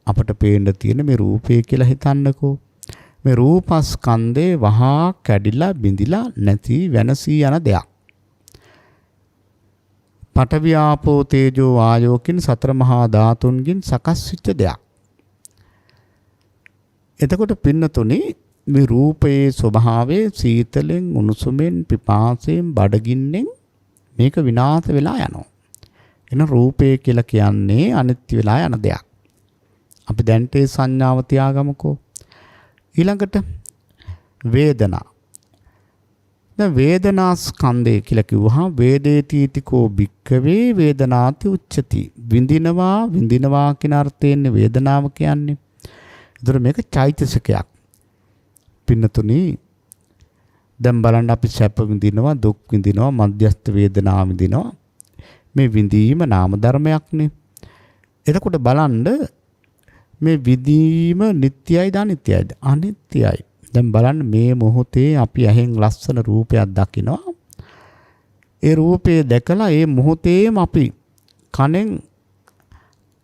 Speaker 1: අපට පේන්න තියෙන මේ රූපය කියලා හිතන්නකෝ. මේ රූපස්කන්ධේ වහා කැඩිලා බිඳිලා නැති වෙනසී යන දෙයක්. පඨවි ආපෝ තේජෝ වායෝ කින් සතර මහා ධාතුන්ගෙන් සකස් වෙච්ච දෙයක්. එතකොට පින්නතුනේ මේ රූපයේ ස්වභාවය සීතලෙන් උණුසුමෙන් පිපාසයෙන් බඩගින්නෙන් මේක විනාශ වෙලා යනවා. එන රූපය කියලා කියන්නේ අනිත්‍ය වෙලා යන දෙයක්. අපි දැන්ට ඒ සංඥාව තියාගමුකෝ. ඊළඟට වේදනා. දැන් වේදනා ස්කන්ධය කියලා කිව්වහම වේදේතිතිකෝ භික්ඛවේ වේදනාති උච්චති. විඳිනවා කියන අර්ථයෙන් වේදනාව කියන්නේ. ඒතර මේක චෛතසිකයක්. පින්නතුනි දැන් බලන්න අපි සැප විඳිනවා දුක් විඳිනවා මධ්‍යස්ථ වේදනා විඳිනවා. මේ විඳීම නාම ධර්මයක්නේ. එතකොට බලන්න මේ විඳීම නිට්ටයයිද අනිත්‍යයිද? අනිත්‍යයි. දැන් බලන්න මේ මොහොතේ අපි ඇහෙන් ලස්සන රූපයක් දකිනවා. ඒ රූපය දැකලා ඒ මොහොතේම අපි කනෙන්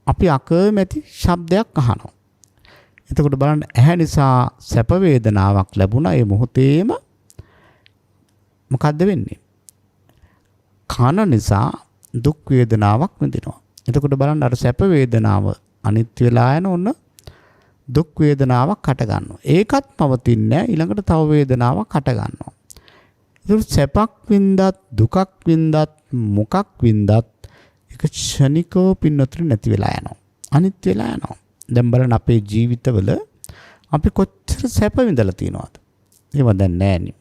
Speaker 1: අපි අකමැති ශබ්දයක් අහනවා. එතකොට බලන්න ඇහැ නිසා සැප වේදනාවක් ලැබුණා. ඒ මොහොතේම මොකද්ද වෙන්නේ? කන නිසා දුක් වේදනාවක් විඳිනවා. එතකොට බලන්න අර සැප වේදනාව අනිත්‍ය වෙලා යන ඔන්න දුක් වේදනාවක් හට ගන්නවා. ඒකත් පවතින්නේ ඊළඟට තව වේදනාවක් හට ගන්නවා. ඒක සැපක් වින්දත් දුකක් වින්දත් මොකක් වින්දත් ඒක ක්ෂණිකව පින්නතුරු නැති වෙලා යනවා. අනිත්‍ය වෙලා යනවා. දැන් බලන්න අපේ ජීවිතවල අපි කොච්චර සැප විඳලා තියෙනවද? ඒව දැන් නැහැ.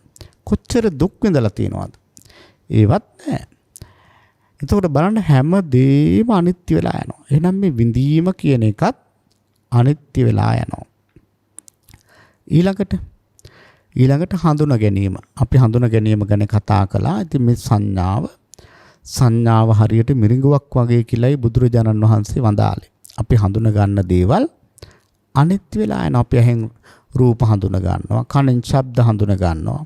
Speaker 1: කොච්චර දුක් විඳලා තියෙනවද? ඒවත් නැහැ. එතකොට බලන්න හැමදේම අනිත්‍ය වෙලා යනවා. එහෙනම් මේ විඳීම කියන එකත් අනිත්‍ය වෙලා යනවා. ඊළඟට හඳුනා ගැනීම. අපි හඳුනා ගැනීම ගැන කතා කළා. ඉතින් මේ සංඥාව හරියට මිරිඟුවක් වගේ කියලායි බුදුරජාණන් වහන්සේ වදාළේ. අපි හඳුනා ගන්න දේවල් අනිත්‍ය වෙලා යනවා. අපි ඇහෙන් රූප හඳුනා ගන්නවා, කනෙන් ශබ්ද හඳුනා ගන්නවා,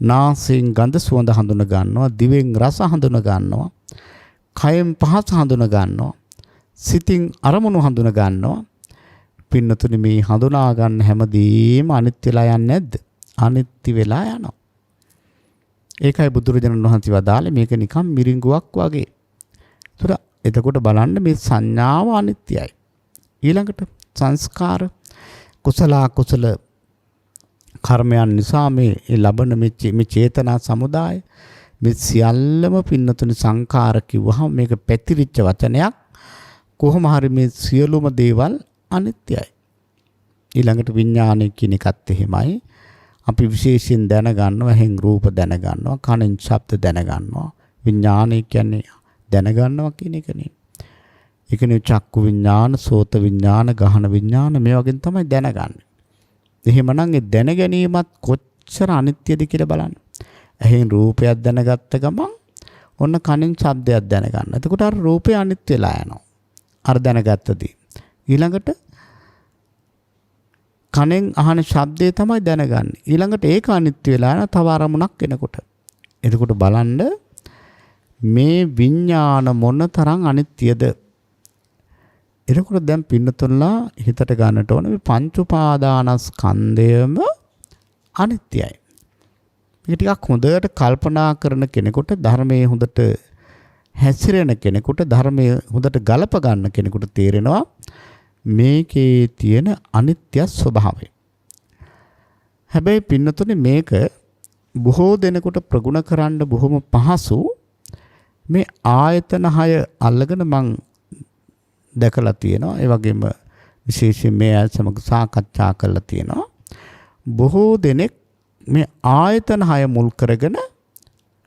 Speaker 1: නාසයෙන් ගඳ සුවඳ හඳුනා ගන්නවා, දිවෙන් රස හඳුනා ගන්නවා, කයෙන් පහස හඳුනා ගන්නවා, සිතින් අරමුණු හඳුනා ගන්නවා. පින්නතුනි මේ හඳුනා ගන්න හැමදේම අනිත්‍ය වෙලා යන්නේ නැද්ද? අනිත්‍ය වෙලා යනවා. ඒකයි බුදුරජාණන් වහන්සේ වදාළේ මේක නිකන් මිරිඟුවක් වගේ. එතකොට බලන්න මේ සංඥාව අනිත්‍යයි. ඊළඟට සංස්කාර කුසල අකුසල කර්මයන් නිසා මේ ලබන මේ චේතනා සමුදාය මේ සියල්ලම පින්නතුනි සංඛාර කිව්වහම මේක පැතිරිච්ච වචනයක්. කොහොම හරි මේ සියලුම දේවල් අනිත්‍යයි. ඊළඟට විඥානය කියන එකත් එහෙමයි. අපි විශේෂයෙන් දැනගන්නවා, ඇහෙන් රූප දැනගන්නවා, කනෙන් ශබ්ද දැනගන්නවා. විඥානය කියන්නේ දැනගන්නවා කියන එකනේ. ඒකනේ චක්කු විඥාන, සෝත විඥාන, ගහන විඥාන මේ වගේ තමයි දැනගන්නේ. එහෙමනම් ඒ දැන ගැනීමත් කොච්චර අනිත්‍යද කියලා බලන්න. ඇහෙන් රූපයක් දැනගත්ත ගමන් ඔන්න කනෙන් ශබ්දයක් දැනගන්න. එතකොට අර රූපය අනිත්‍ය වෙලා යනවා. අර දැනගත්තදී. ඊළඟට කනෙන් අහන ශබ්දය තමයි දැනගන්නේ. ඊළඟට ඒක අනිත්‍ය වෙලා යන තව අරමුණක් එනකොට. එතකොට බලන්න මේ විඥාන මොන තරම් අනිත්‍යද? එතකොට දැන් පින්නතුන්ලා හිතට ගන්නට ඕන මේ පංච උපාදානස්කන්ධයම අනිත්‍යයි. මේක ටිකක් හොඳට කල්පනා කරන කෙනෙකුට, ධර්මයේ හොඳට හැසිරෙන කෙනෙකුට, ධර්මයේ හොඳට ගලප ගන්න කෙනෙකුට තේරෙනවා මේකේ තියෙන අනිත්‍ය ස්වභාවය. හැබැයි පින්නතුනේ මේක බොහෝ දෙනෙකුට ප්‍රගුණ කරන්න බොහොම පහසු. මේ ආයතන 6 අල්ලගෙන මං දැකලා තියෙනවා. ඒ වගේම විශේෂයෙන් මේ අය සමග සාකච්ඡා කරලා තියෙනවා. බොහෝ දෙනෙක් මේ ආයතන 6 මුල් කරගෙන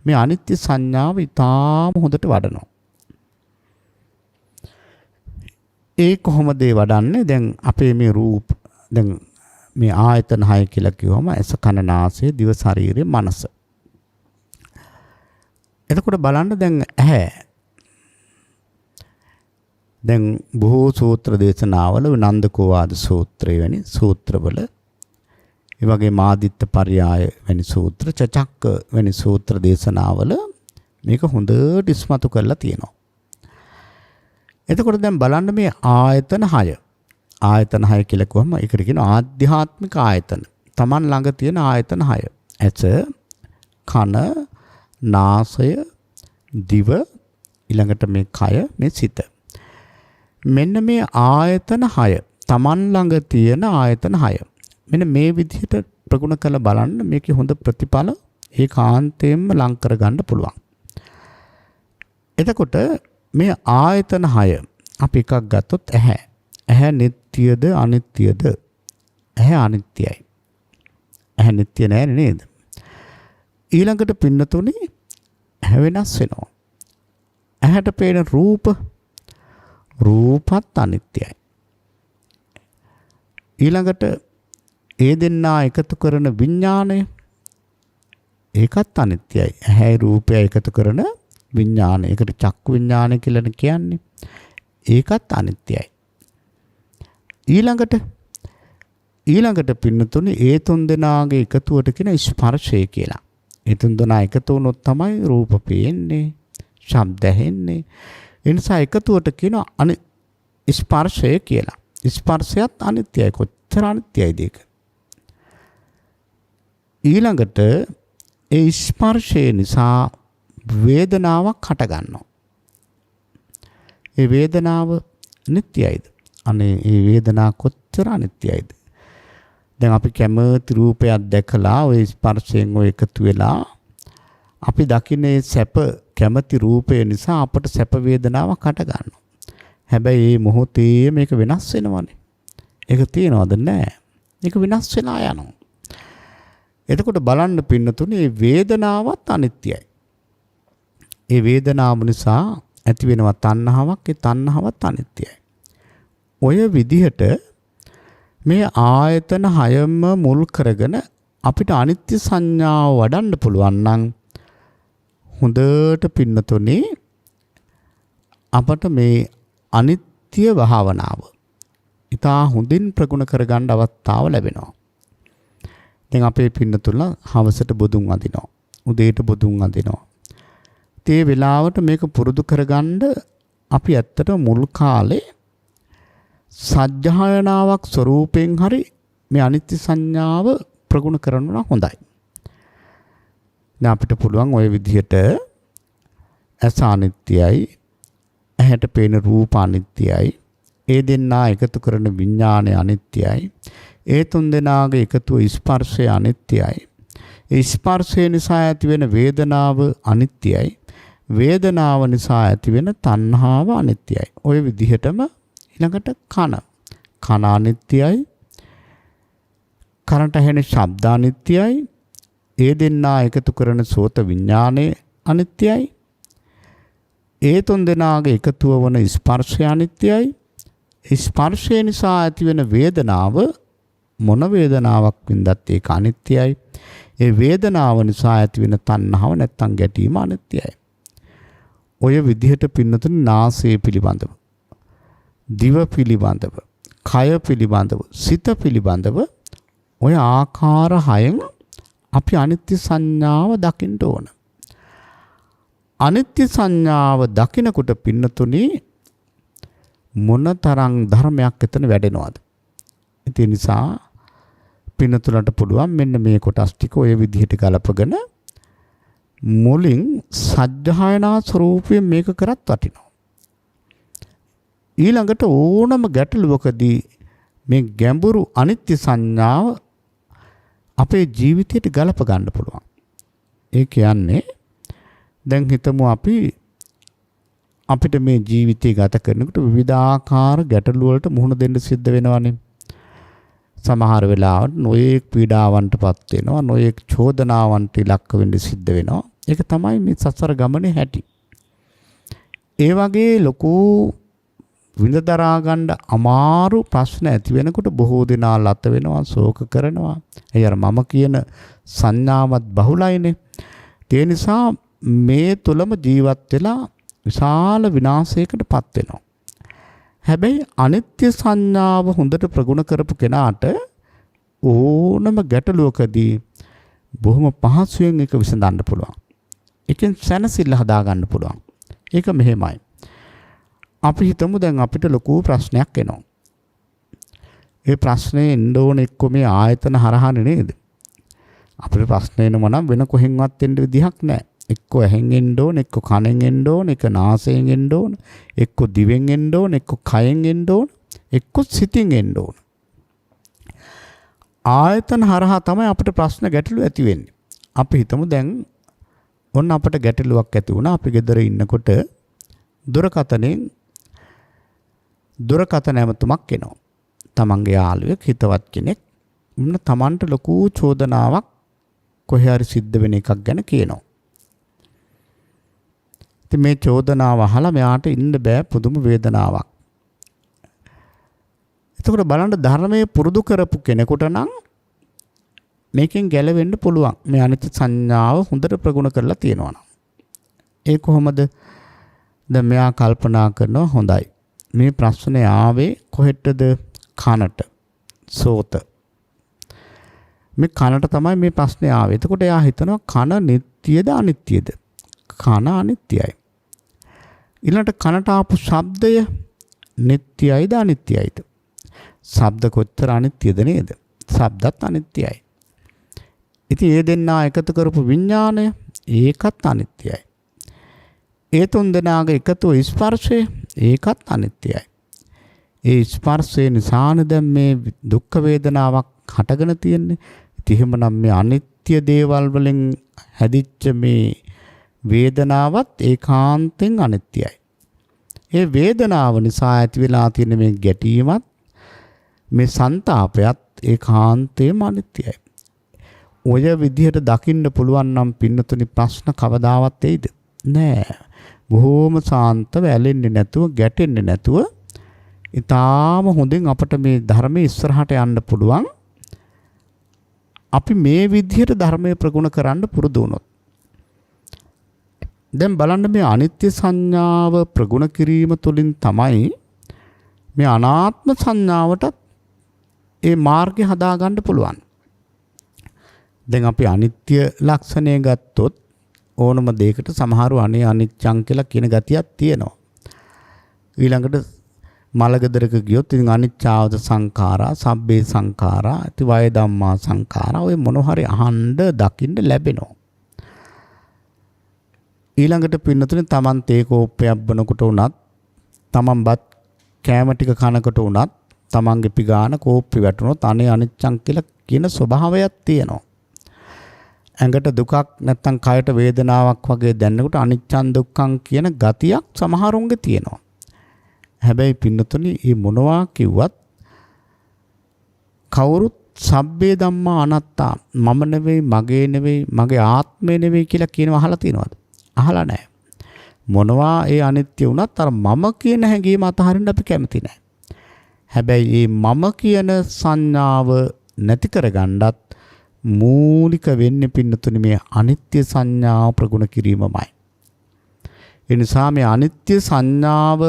Speaker 1: මේ අනිත්‍ය සංඥාව ඉතාම හොඳට වඩනවා. ඒ කොහොමද ඒ වඩන්නේ? දැන් අපේ මේ රූප දැන් මේ ආයතන 6 කියලා කිව්වම ඇස කන නාසය දිව ශරීරය මනස. එතකොට බලන්න දැන් ඇහැ. දැන් බොහෝ සූත්‍ර දේශනාවල නන්දකෝ වාද සූත්‍රය වැනි සූත්‍රවල ඒ වගේ මාදිත්ත පර්යාය වැනි සූත්‍ර චචක්ක වැනි සූත්‍ර දේශනාවල මේක හොඳට ඉස්මතු කරලා තියෙනවා. එතකොට දැන් බලන්න මේ ආයතන 6. ආයතන 6 කියලා කිව්වම ඒකට කියන ආධ්‍යාත්මික ආයතන. Taman ළඟ තියෙන ආයතන 6. ඇස, කන, නාසය, දිව, ඊළඟට මේ කය, මේ සිත. මෙන්න මේ ආයතන 6. Taman ළඟ තියෙන ආයතන 6. මෙන්න මේ විදිහට ප්‍රගුණ කරලා බලන්න මේකේ හොඳ ප්‍රතිඵල ඒකාන්තයෙන්ම ලං කරගන්න පුළුවන්. එතකොට මේ ආයතන 6 අපි එකක් ගත්තොත් ඇහැ. ඇහැ නිට්ටියද අනිත්‍යද? ඇහැ අනිත්‍යයි. ඇහැ නිට්ටිය නෑ නේද? ඊළඟට පින්නතුනේ ඇහැ වෙනස් වෙනවා. ඇහැට පේන රූපත් අනිත්‍යයි. ඊළඟට ඒ දෙන්නා එකතු කරන විඥාණය ඒකත් අනිත්‍යයි. ඇහැයි රූපය එකතු කරන විඥාණය. ඒකට චක්කු විඥාණය කියලා කියන්නේ. ඒකත් අනිත්‍යයි. ඊළඟට පින්නතුනේ ඒ තුන් දෙනාගේ එකතුවට කියන ස්පර්ශය කියලා. ඒ තුන් දෙනා එකතු වුණොත් තමයි රූප පේන්නේ, ශබ්ද ඇහෙන්නේ. ඒ නිසා එකතුවට කියන ස්පර්ශය කියලා. ස්පර්ශයත් අනිත්‍යයි. කොච්චර අනිත්‍යයිද ඒක? ඊළඟට ඒ ස්පර්ශය නිසා වේදනාවක් හට ගන්නවා. ඒ වේදනාව නිට්ටයයිද? අනේ ඒ වේදනාව කොච්චර අනිත්‍යයිද? දැන් අපි කැමති රූපයක් දැකලා ওই ස්පර්ශයෙන් ඔය එකතු වෙලා අපි දකින්නේ සැප කැමති රූපය නිසා අපට සැප වේදනාවක් හට ගන්නවා. හැබැයි මේ මොහොතේ මේක වෙනස් වෙනවනේ. ඒක තියනවද? නැහැ. මේක වෙනස් වෙලා යනවා. එතකොට බලන්න පින්නතුනේ මේ වේදනාවත් අනිත්‍යයි. ඒ වේදනාව නිසා ඇති වෙනවා තණ්හාවක්. ඒ තණ්හාවත් අනිත්‍යයි. ඔය විදිහට මේ ආයතන 6ම මුල් කරගෙන අපිට අනිත්‍ය සංඥාව වඩන්න පුළුවන් නම් හොඳට පින්නතුනේ අපට මේ අනිත්‍ය භාවනාව ඉතා හොඳින් ප්‍රගුණ කරගන්න අවස්ථාව ලැබෙනවා. දැන් අපේ පින්නතුලා හවසට බුදුන් වදිනවා. උදේට බුදුන් වදිනවා. ඒ වෙලාවට මේක පුරුදු කරගන්න අපි ඇත්තට මුල් කාලේ සජ්ජායනාවක් ස්වරූපයෙන් හරි මේ අනිත්‍ය සංඥාව ප්‍රගුණ කරනවා හොඳයි. දැන් අපිට පුළුවන් ওই විදිහට ඇස අනිත්‍යයි, ඇහැට පේන රූප අනිත්‍යයි, ඒ දෙන්නා එකතු කරන විඥානය අනිත්‍යයි, ඒ තුන් දෙනාගේ එකතුව ස්පර්ශය අනිත්‍යයි, ඒ ස්පර්ශය නිසා ඇතිවෙන වේදනාව අනිත්‍යයි, වේදනාව නිසා ඇතිවෙන තණ්හාව අනිත්‍යයි. ওই විදිහටම ඊළඟට කන අනිත්‍යයි, කනට ඇහෙන ශබ්ද අනිත්‍යයි, ඒ දෙන්නා එකතු කරන සෝත විඥානය අනිත්‍යයි, ඒ තුන් දෙනාගේ එකතුව වන ස්පර්ශය අනිත්‍යයි, ස්පර්ශය නිසා ඇතිවෙන වේදනාව මොන වේදනාවක් වින්දත් ඒක අනිත්‍යයි, ඒ වේදනාව නිසා ඇතිවෙන තණ්හාව නැත්තම් ගැටීම අනිත්‍යයි. ඔය විදිහට පින්නතුනේ නාසය පිළිබඳව, දිව පිළිබඳව, කය පිළිබඳව, සිත පිළිබඳව ඔය ආකාර 6න් අපි අනිත්‍ය සංඥාව දකින්න ඕන. අනිත්‍ය සංඥාව දකිනකොට පින්නතුනේ මොනතරම් ධර්මයක් එතන වැඩෙනවද? ඒ නිසා පින්නතුලට පුළුවන් මෙන්න මේ කොටස් ටික ඔය විදිහට ගලපගෙන මුලින් සජ්ජායනා ස්වරූපයෙන් මේක කරත් වටිනවා. ඊළඟට ඕනම ගැටලුවකදී මේ ගැඹුරු අනිත්‍ය සංඥාව අපේ ජීවිතයට ගලප ගන්න පුළුවන්. ඒ කියන්නේ දැන් හිතමු අපිට මේ ජීවිතය ගත කරනකොට විවිධාකාර ගැටලු වලට මුහුණ දෙන්න සිද්ධ වෙනවානේ. සමහර වෙලාවට නොයෙක් පීඩාවන්ටපත් වෙනවා, නොයෙක් චෝදනාවන්ට ඉලක්ක වෙන්න සිද්ධ වෙනවා. ඒක තමයි මේ සසර ගමනේ හැටි. ඒ වගේ ලොකු විඳ දරා ගන්න අමාරු ප්‍රශ්න ඇති වෙනකොට බොහෝ දෙනා ලත වෙනවා, ශෝක කරනවා. ඒ අර මම කියන සංඥාවත් බහුලයිනේ. ඒ නිසා මේ තුලම ජීවත් වෙලා විශාල විනාශයකටපත් වෙනවා. හැබැයි අනිත්‍ය සංඥාව හොඳට ප්‍රගුණ කරපු කෙනාට ඕනම ගැටලුවකදී බොහොම පහසුවෙන් ඒක විසඳන්න පුළුවන්. ඒකෙන් සැනසෙල්ල හදා ගන්න පුළුවන්. ඒක මෙහෙමයි. අපි හිතමු දැන් අපිට ලොකු ප්‍රශ්නයක් එනවා. ඒ ප්‍රශ්නේ එන්න ඕන එක්ක මේ ආයතන හරහානේ නේද? අපිට ප්‍රශ්න එනවා නම් වෙන කොහෙන්වත් එන්න විදිහක් නැහැ. එක්ක ඇහෙන් එන්න ඕන, එක්ක කනෙන් එන්න ඕන, එක්ක නාසයෙන් එන්න ඕන, එක්ක දිවෙන් එන්න ඕන, එක්ක කයෙන් එන්න ඕන, එක්ක සිතින් එන්න ඕන. ආයතන හරහා තමයි අපිට ප්‍රශ්න ගැටලු ඇති වෙන්නේ. අපි හිතමු දැන් ඔන්න අපිට ගැටලුවක් ඇති වුණා. අපි ගෙදර ඉන්නකොට දුරකථන ඇමතුමක් එනවා. තමන්ගේ යාළුවෙක් හිතවත් කෙනෙක් මුන්න තමන්ට ලොකු චෝදනාවක් කොහේ හරි සිද්ධ වෙන එකක් ගැන කියනවා. ඉතින් මේ චෝදනාව අහලා මෙයාට ඉන්න බෑ, පුදුම වේදනාවක්. එතකොට බලන්න ධර්මයේ පුරුදු කරපු කෙනෙකුට නම් මේකෙන් ගැලවෙන්න පුළුවන්. මේ අනිත්‍ය සංඥාව හොඳට ප්‍රගුණ කරලා තියෙනවා නම්. ඒ කොහොමද? දැන් මෙයා කල්පනා කරනවා හොඳයි. මේ ප්‍රශ්නේ ආවේ කොහෙටද? කනට. සෝත. මේ කනට තමයි මේ ප්‍රශ්නේ ආවේ. එතකොට එයා හිතනවා කන නිට්ටියද අනිත්‍යද? කන අනිත්‍යයි. ඊළඟට කනට ආපු ශබ්දය නිට්ටයයිද අනිත්‍යයිද? ශබ්ද කොච්චර අනිත්‍යද නේද? ශබ්දත් අනිත්‍යයි. ඉතින් ඒ දෙන්නා එකතු කරපු විඥාණය ඒකත් අනිත්‍යයි. ඒ තුන් දෙනාගේ එකතු ස්පර්ශය ඒකත් අනිත්‍යයි. ඒ ස්පර්ශය නිසානේ දැන් මේ දුක් වේදනාවක් හටගෙන තියෙන්නේ. ඉතින් එහෙමනම් මේ අනිත්‍ය දේවල් වලින් හැදිච්ච මේ වේදනාවත් ඒකාන්තෙන් අනිත්‍යයි. ඒ වේදනාව නිසා ඇති වෙලා තියෙන මේ ගැටීමත් මේ ਸੰతాපයත් ඒකාන්තයෙන්ම අනිත්‍යයි. ඔය විදිහට දකින්න පුළුවන් නම් පින්නතුනි ප්‍රශ්න කවදාවත් එයිද? නෑ. බොහෝම සාන්තව ඇලෙන්නේ නැතුව, ගැටෙන්නේ නැතුව ඊටාම හොඳින් අපට මේ ධර්මයේ ඉස්සරහට යන්න පුළුවන්. අපි මේ විදිහට ධර්මයේ ප්‍රගුණ කරන්න පුරුදු වුණොත්. දැන් බලන්න මේ අනිත්‍ය සංඥාව ප්‍රගුණ කිරීම තුළින් තමයි මේ අනාත්ම සංඥාවට ඒ මාර්ගය හදා ගන්න පුළුවන්. දැන් අපි අනිත්‍ය ලක්ෂණය ගත්තොත් ඕනම දෙයකට සමහරව අනේ අනිච්චං කියලා කියන ගතියක් තියෙනවා. ඊළඟට මලගෙදරක ගියොත් ඉතින් අනිච්චාවද සංඛාරා, සබ්බේ සංඛාරා, ඉති වය ධම්මා සංඛාරා ඔය මොන හරි අහන්න දකින්න ලැබෙනවා. ඊළඟට පින්නතුනේ Taman තේ කෝප්පයක් බොනකොට උනත්, Taman බත් කෑම ටික කනකොට උනත්, Tamanගේ පිගාන කෝප්පෙ වැටුනොත් අනේ අනිච්චං කියලා කියන ස්වභාවයක් තියෙනවා. ඇඟට දුකක් නැත්තම් කයට වේදනාවක් වගේ දැනෙනකොට අනිච්චං දුක්ඛං කියන ගතියක් සමහරුන්ගේ තියෙනවා. හැබැයි පින්නතුනි මේ මොනවා කිව්වත් කවුරුත් සබ්බේ ධම්මා අනාත්තා මම නෙවෙයි, මගේ නෙවෙයි, මගේ ආත්මය නෙවෙයි කියලා කියනවා අහලා තියෙනවද? අහලා නැහැ. මොනවා ඒ අනිත්‍ය වුණත් අර මම කියන හැඟීම අතහරින්න අපි කැමති නැහැ. හැබැයි මේ මම කියන සංඥාව නැති කරගන්නත් මූලික වෙන්නේ පින්නතුනි මේ අනිත්‍ය සංඥාව ප්‍රගුණ කිරීමමයි. ඒ නිසා මේ අනිත්‍ය සංඥාව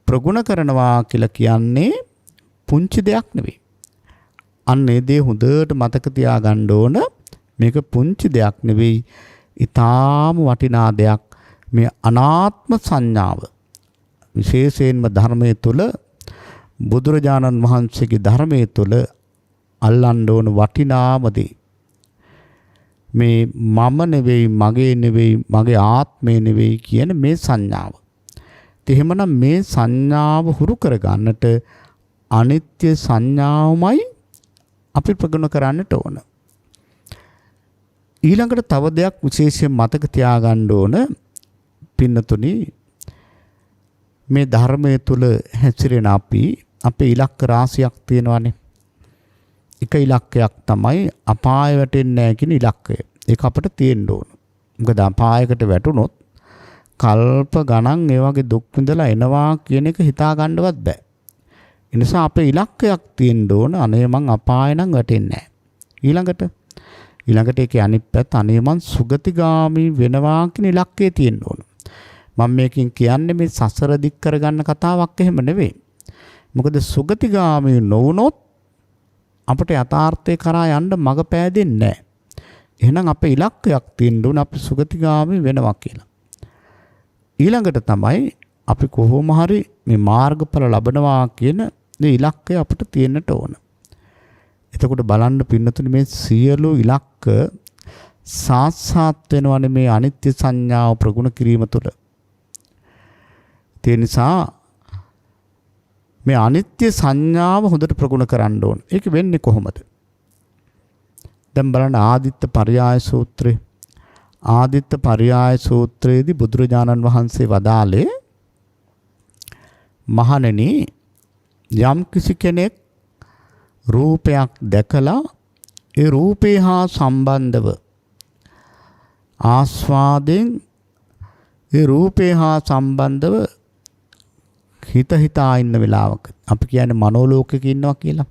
Speaker 1: ප්‍රගුණ කරනවා කියලා කියන්නේ පුංචි දෙයක් නෙවෙයි. අන්න ඒ දේ හොඳට මතක තියාගන්න ඕන. මේක පුංචි දෙයක් නෙවෙයි. ඊටාම වටිනා දෙයක්. මේ අනාත්ම සංඥාව විශේෂයෙන්ම ධර්මයේ තුල බුදුරජාණන් වහන්සේගේ ධර්මයේ තුල අල්ලන්න ඕන වටිනාම දේ. මේ මම නෙවෙයි, මගේ නෙවෙයි, මගේ ආත්මය නෙවෙයි කියන මේ සංඥාව. එහෙමනම් මේ සංඥාව හුරු කරගන්නට අනිත්‍ය සංඥාවමයි අපි ප්‍රගුණ කරන්නට ඕන. ඊළඟට තව දෙයක් විශේෂයෙන් මතක තියාගන්න ඕන පින්නතුනි, මේ ධර්මයේ තුල හැසිරෙන අපි අපේ ඉලක්ක රාශියක් තියෙනවානේ. එක ඉලක්කයක් තමයි අපාය වැටෙන්නේ නැහැ කියන ඉලක්කය. ඒක අපිට තියෙන්න ඕන. මොකද අපායකට වැටුනොත් කල්ප ගණන් ඒ වගේ දුක් විඳලා එනවා කියන එක හිතා ගන්නවත් බෑ. ඒ නිසා අපේ ඉලක්කයක් තියෙන්න ඕන. අනේ මං අපාය නම් වැටෙන්නේ නැහැ. ඊළඟට ඒකේ අනිත් පැත්ත අනේ මං සුගතිගාමි වෙනවා කියන ඉලක්කය තියෙන්න ඕන. මම මේකෙන් කියන්නේ මේ සසර දික් කරගන්න කතාවක් එහෙම නෙවෙයි. මොකද සුගතිගාමි නොවුනොත් අපට යථාර්ථය කරා යන්න මඟ පෑදෙන්නේ නැහැ. එහෙනම් අපේ ඉලක්කයක් තියෙන්න ඕන අපි සුගතිගාමි වෙනවා කියලා. ඊළඟට තමයි අපි කොහොම හරි මේ මාර්ගඵල ලබනවා කියන මේ ඉලක්කය අපිට තියෙන්නට ඕන. එතකොට බලන්න පින්නතුනි මේ සියලු ඉලක්ක සාක්ෂාත් වෙනවනේ මේ අනිත්‍ය සංඥාව ප්‍රගුණ කිරීම තුළ. ඒ නිසා මේ අනිත්‍ය සංඥාව හොඳට ප්‍රගුණ කරන්න ඕන. ඒක වෙන්නේ කොහොමද? දැන් බලන්න ආදිත්ත පරයාය සූත්‍රය. ආදිත්ත පරයාය සූත්‍රයේදී බුදුරජාණන් වහන්සේ වදාළේ මහණෙනි යම් කිසි කෙනෙක් රූපයක් දැකලා ඒ රූපේ හා සම්බන්ධව ආස්වාදයෙන් ඒ රූපේ හා සම්බන්ධව හිතා ඉන්න වෙලාවක අපි කියන්නේ මනෝලෝකයක ඉන්නවා කියලා.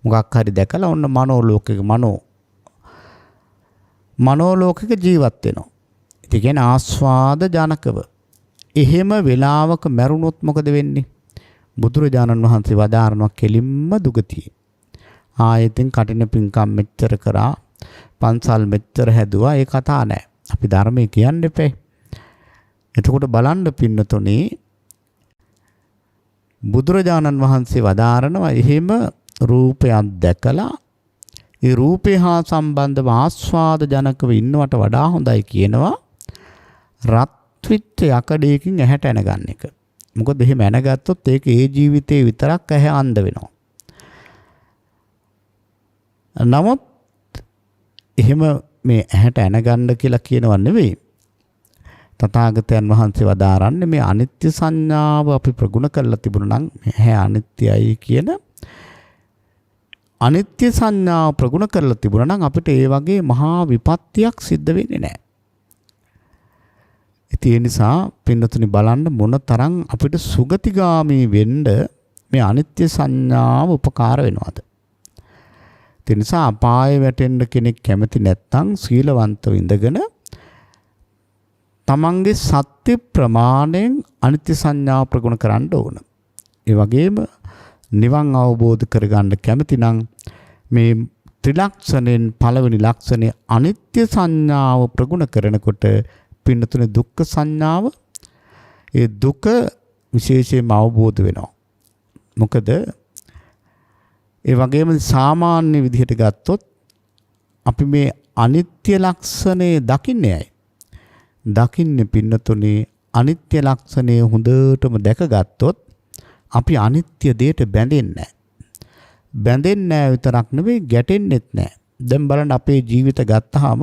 Speaker 1: මොකක් හරි දැකලා ඔන්න මනෝලෝකයක මනෝලෝකයක ජීවත් වෙනවා. ඒ කියන්නේ ආස්වාද ජනකව. එහෙම වෙලාවක මැරුණොත් මොකද වෙන්නේ? බුදුරජාණන් වහන්සේ වදාරනවා කෙලින්ම දුගතිය. ආයෙතින් කටින පිංකම් මෙච්චර කරා, පන්සල් මෙච්චර හැදුවා, ඒ කතා නෑ. අපි ධර්මයේ කියන්න එපේ. එතකොට බලන්න පින්නතුනේ බුදුරජාණන් වහන්සේ වදාරනවා එහෙම රූපයක් දැකලා ඒ රූපේ හා සම්බන්ධව ආස්වාද ජනකව ඉන්නවට වඩා හොඳයි කියනවා රත් වෙච්ච යකඩයකින් ඇහැට ඇනගන්න එක. මොකද එහෙම ඇනගත්තොත් ඒක ඒ ජීවිතේ විතරක් ඇහැ අන්ධ වෙනවා. නමුත් එහෙම මේ ඇහැට ඇනගන්න කියලා කියනව නෙවෙයි. තථාගතයන් වහන්සේ වදාරන්නේ මේ අනිත්‍ය සංඥාව අපි ප්‍රගුණ කරලා තිබුණා නම් ඇහැ අනිත්‍යයි කියන අනිත්‍ය සංඥාව ප්‍රගුණ කරලා තිබුණා නම් අපිට ඒ වගේ මහා විපත්තියක් සිද්ධ වෙන්නේ නැහැ. ඒ නිසා පින්නතුනි බලන්න මොන තරම් අපිට සුගතිගාමී වෙන්න මේ අනිත්‍ය සංඥාව උපකාර වෙනවද? ඒ නිසා අපායේ වැටෙන්න කෙනෙක් කැමති නැත්නම් සීලවන්තව ඉඳගෙන තමන්ගේ සත්‍ය ප්‍රමාණයෙන් අනිත්‍ය සංඥාව ප්‍රගුණ කරන්න ඕන. ඒ වගේම නිවන් අවබෝධ කරගන්න කැමති නම් මේ ත්‍රිලක්ෂණයෙන් පළවෙනි ලක්ෂණය අනිත්‍ය සංඥාව ප්‍රගුණ කරනකොට පින්නතුනේ දුක්ඛ සංඥාව ඒ දුක විශේෂයෙන්ම අවබෝධ වෙනවා. මොකද ඒ වගේම සාමාන්‍ය විදිහට ගත්තොත් අපි මේ අනිත්‍ය ලක්ෂණය දකින්නේ ඇයි? දකින්නේ පින්නතුනේ අනිත්‍ය ලක්ෂණය හොඳටම දැකගත්තොත් අපි අනිත්‍ය දෙයට බැඳෙන්නේ නැහැ. බැඳෙන්නේ නැහැ විතරක් නෙවෙයි ගැටෙන්නෙත් නැහැ. දැන් බලන්න අපේ ජීවිත ගත්තාම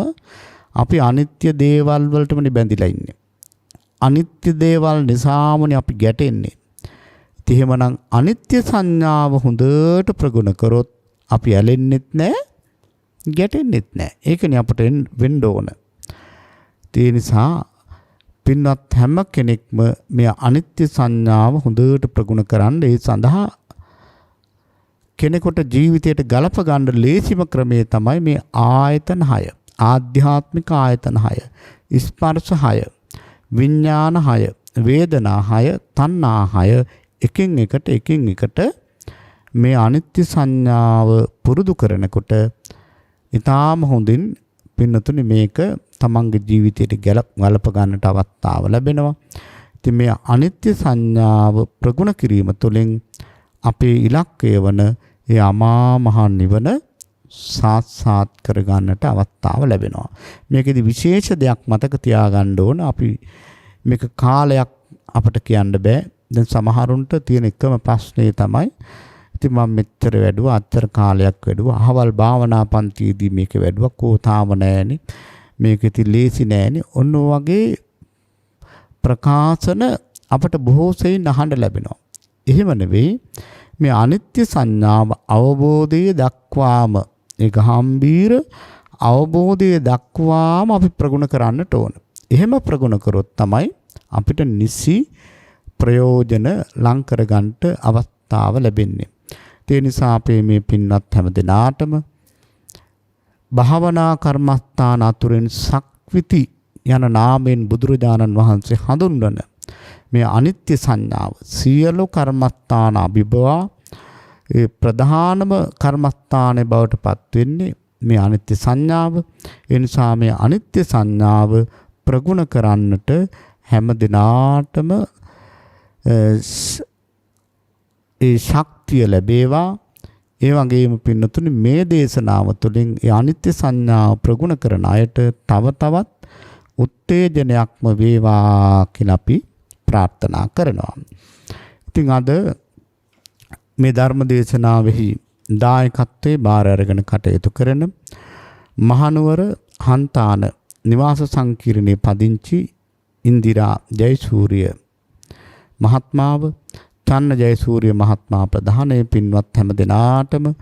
Speaker 1: අපි අනිත්‍ය දේවල් වලටමනේ බැඳිලා ඉන්නේ. අනිත්‍ය දේවල් නිසාමනේ අපි ගැටෙන්නේ. එහෙමනම් අනිත්‍ය සංඥාව හොඳට ප්‍රගුණ කරොත් අපි ඇලෙන්නෙත් නැහැ, ගැටෙන්නෙත් නැහැ. ඒකනේ අපට වෙන්න ඕන. ඒ නිසා පින්වත් හැම කෙනෙක්ම මේ අනිත්‍ය සංඥාව හොඳට ප්‍රගුණ කරන්න ඒ සඳහා කෙනෙකුට ජීවිතයට ගලප ගන්න ලේසිම ක්‍රමය තමයි මේ ආයතන 6. ආධ්‍යාත්මික ආයතන 6, ස්පර්ශ 6, විඥාන 6, වේදනා 6, තණ්හා 6 එකින් එකට මේ අනිත්‍ය සංඥාව පුරුදු කරනකොට ඊටාම හොඳින් පින්නතුනි මේක තමන්ගේ ජීවිතයට ගලප ගන්නට අවස්ථාව ලැබෙනවා. ඉතින් මේ අනිත්‍ය සංඥාව ප්‍රගුණ කිරීම තුළින් අපේ ඉලක්කය වන ඒ අමා මහ නිවන සාක්ෂාත් කර ගන්නට අවස්ථාව ලැබෙනවා. මේකෙදි විශේෂ දෙයක් මතක තියාගන්න ඕන. අපි මේක කාලයක් අපට කියන්න බෑ. දැන් සමහරුන්ට තියෙන එකම ප්‍රශ්නේ තමයි ඉතින් මම මෙච්චර වැඩුවා, අච්චර කාලයක් වැඩුවා, අහවල් භාවනා පන්තියේදී මේක වැඩුවා, කෝතාව නෑනේ, මේක ඉතින් ලේසි නෑනේ. ඔන්න වගේ ප්‍රකාශන අපට බොහෝ සෙයින් අහන්න ලැබෙනවා. එහෙම නෙවෙයි මේ අනිත්‍ය සංඥාව අවබෝධය දක්වාම ඒ ගාම්භීර අවබෝධය දක්වාම අපි ප්‍රගුණ කරන්නට ඕන. එහෙම ප්‍රගුණ කරොත් තමයි අපිට නිසි ප්‍රයෝජන ලං කරගන්නට අවස්ථාව ලැබෙන්නේ. ඒ නිසා අපේ මේ පින්වත් හැම දිනාටම භාවනා කර්මස්ථාන අතුරෙන් සක්විති යන නාමයෙන් බුදුරජාණන් වහන්සේ හඳුන්වන මේ අනිත්‍ය සංඥාව සියලු කර්මස්ථාන අභිභවා ඒ ප්‍රධානම කර්මස්ථානයේ බවට පත් වෙන්නේ මේ අනිත්‍ය සංඥාව. ඒ නිසා මේ අනිත්‍ය සංඥාව ප්‍රගුණ කරන්නට හැම දිනාටම ඒ ශක්තිය ලැබේවා. ඒ වගේම පින්නතුනි මේ දේශනාව තුළින් ඒ අනිත්‍ය සංඥාව ප්‍රගුණ කරන අයට තව තවත් උත්තේජනයක්ම වේවා කියලා අපි ප්‍රාර්ථනා කරනවා. ඉතින් අද මේ ධර්ම දේශනාවෙහි දායකත්වයේ බාර අරගෙන කටයුතු කරන මහනුවර හන්තාන නිවාස සංකීර්ණයේ පදිංචි ඉන්දිරා ජයසූරිය මහත්මාව, චන්න ජයසූරිය මහත්මයා ප්‍රධානයේ පින්වත් හැම දෙනාටම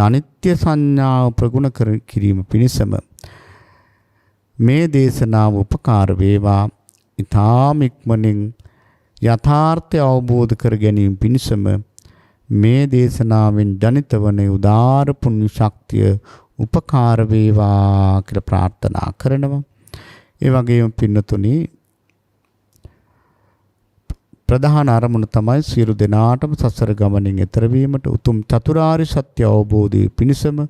Speaker 1: අනිත්‍ය සංඥාව ප්‍රගුණ කිරීම පිණිසම මේ දේශනාව උපකාර වේවා. ඊ타ම ඉක්මනින් යථාර්ථය අවබෝධ කර ගැනීම පිණිසම මේ දේශනාවෙන් ජනිත වන උදාර පුණ්‍ය ශක්තිය උපකාර වේවා කියලා ප්‍රාර්ථනා කරනවා. ඒ වගේම පින්නතුනි ප්‍රධාන අරමුණ තමයි සියලු දෙනාටම සසර ගමනින් එතර වීමට උතුම් චතුරාර්ය සත්‍ය අවබෝධයේ පිණිසම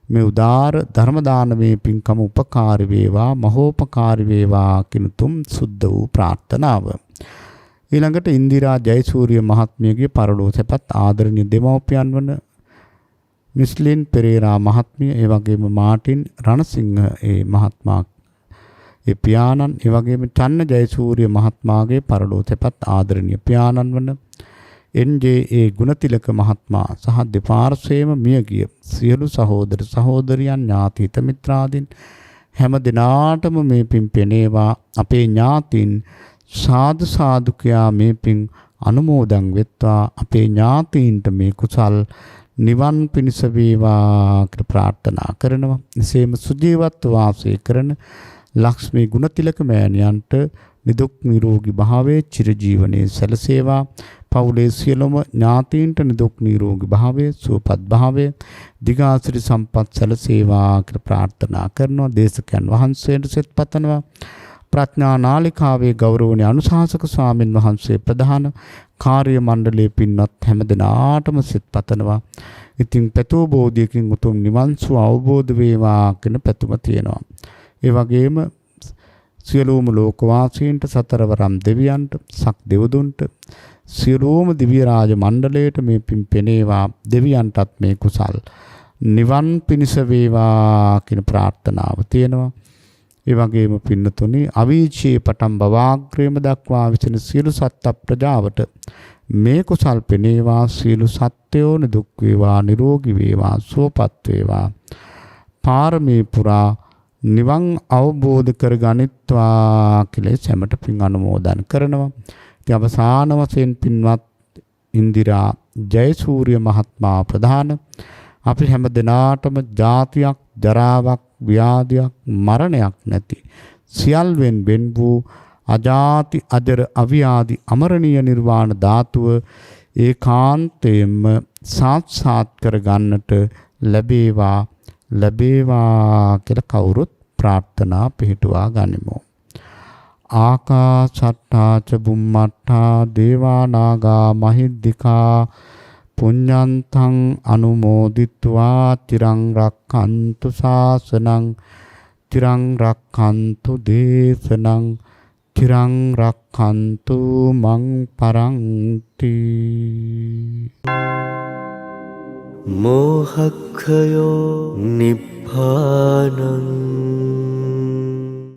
Speaker 1: මේ උදාර ධර්ම දානමේ පින්කම උපකාරී වේවා, මහෝපකාරී වේවා කියන තුම් සුද්ධ වූ ප්‍රාර්ථනාව. ඊළඟට ඉන්දිරා ජයසූරිය මහත්මියගේ පරලෝ සැපත් ආදරණීය දෙමව්පියන් වන මිස්ලින් පෙරේරා මහත්මිය, ඒ වගේම මාටින් රණසිංහ ඒ මහත්මයා ඒ පියාණන්, ඒ වගේම චන්න ජයසූරිය මහත්මයාගේ පරලෝ සැපත් ආදරණීය පියාණන් වන එන්.ජේ.ඒ. ගුණතිලක මහත්මයා සහ දෙපාර්ශ්වයේම මියගිය සියලු සහෝදර සහෝදරියන් ඥාති හිත මිත්‍රාදීන් හැම දිනාටම මේ පින් පෙනේවා. අපේ ඥාතීන් සාදු සාදු කියා මේ පින් අනුමෝදන් වෙත්වා. අපේ ඥාතීන්ට මේ කුසල් නිවන් පිණිස වේවා කියලා ප්‍රාර්ථනා කරනවා. එසේම සුජීවත්ව වාසය කරන ලක්ෂ්මී ගුණතිලක මෑණියන්ට නිදුක් නිරෝගී භාවයේ චිරජීවනයේ සැලසේවා. පවුලේ සියලුම ඥාතීන්ට නිදුක් නිරෝගී භාවයේ සුවපත් භාවයේ දිගාසිරි සම්පත් සැලසේවා කියලා ප්‍රාර්ථනා කරනවා. දේශකයන් වහන්සේට සෙත් පතනවා. ප්‍රඥා නාලිකාවේ ගෞරවනීය අනුශාසක ස්වාමින් වහන්සේ ප්‍රධාන කාර්ය මණ්ඩලයේ පින්වත් හැම දිනාටම සෙත් පතනවා. ඉතින් පැතෝ බෝධියකින් උතුම් නිවන් සුව අවබෝධ වේවා කියන පැතුම තියෙනවා. ඒ වගේම සියලුම ලෝකවාසීන්ට, සතරවරම් දෙවියන්ට, සක් දෙවදුන්ට, සියලුම දිව්‍ය රාජ මණ්ඩලයට මේ පින් පෙනේවා. දෙවියන්ටත් මේ කුසල් නිවන් පිණිස වේවා කියන ප්‍රාර්ථනාව තියෙනවා. ඒ වගේම පින්නතුනි අවීචී පටන් බවාග්‍රේම දක්වා විසින සියලු සත්ත්ව ප්‍රජාවට මේ කුසල් පෙනේවා. සියලු සත්ත්වයෝ නිදුක් වේවා, නිරෝගී වේවා, සුවපත් වේවා. පාරමී පුරා නිවන් අවබෝධ කරගනිත්වා කියලා සැමට පින් අනුමෝදන් කරනවා. ඉතින් අවසාන වශයෙන් පින්වත් ඉන්දිරා ජයසූරිය මහත්මයා ප්‍රධාන අපි හැම දිනාටම ජාතියක්, ජරාවක්, ව්‍යාධියක්, මරණයක් නැති සියල්වෙන් වෙන් වූ අජාති අජර අව්‍යාධි අමරණීය නිර්වාණ ධාතුව ඒකාන්තයෙන්ම සාක්ෂාත් කර ගන්නට ලැබේවා කියලා කවුරුත් ප්‍රාර්ථනා පිහිටුවා ගනිමු. ආකාශට්ටා ච බුම්මට්ටා දේවා නාග මහිද්దికා පුඤ්ඤන්තං අනුමෝදිත්වා තිරං රක්ඛන්තු ශාසනං තිරං රක්ඛන්තු දේශනං තිරං රක්ඛන්තු මං පරන්ති. මෝහක්ඛයෝ නිබ්බානං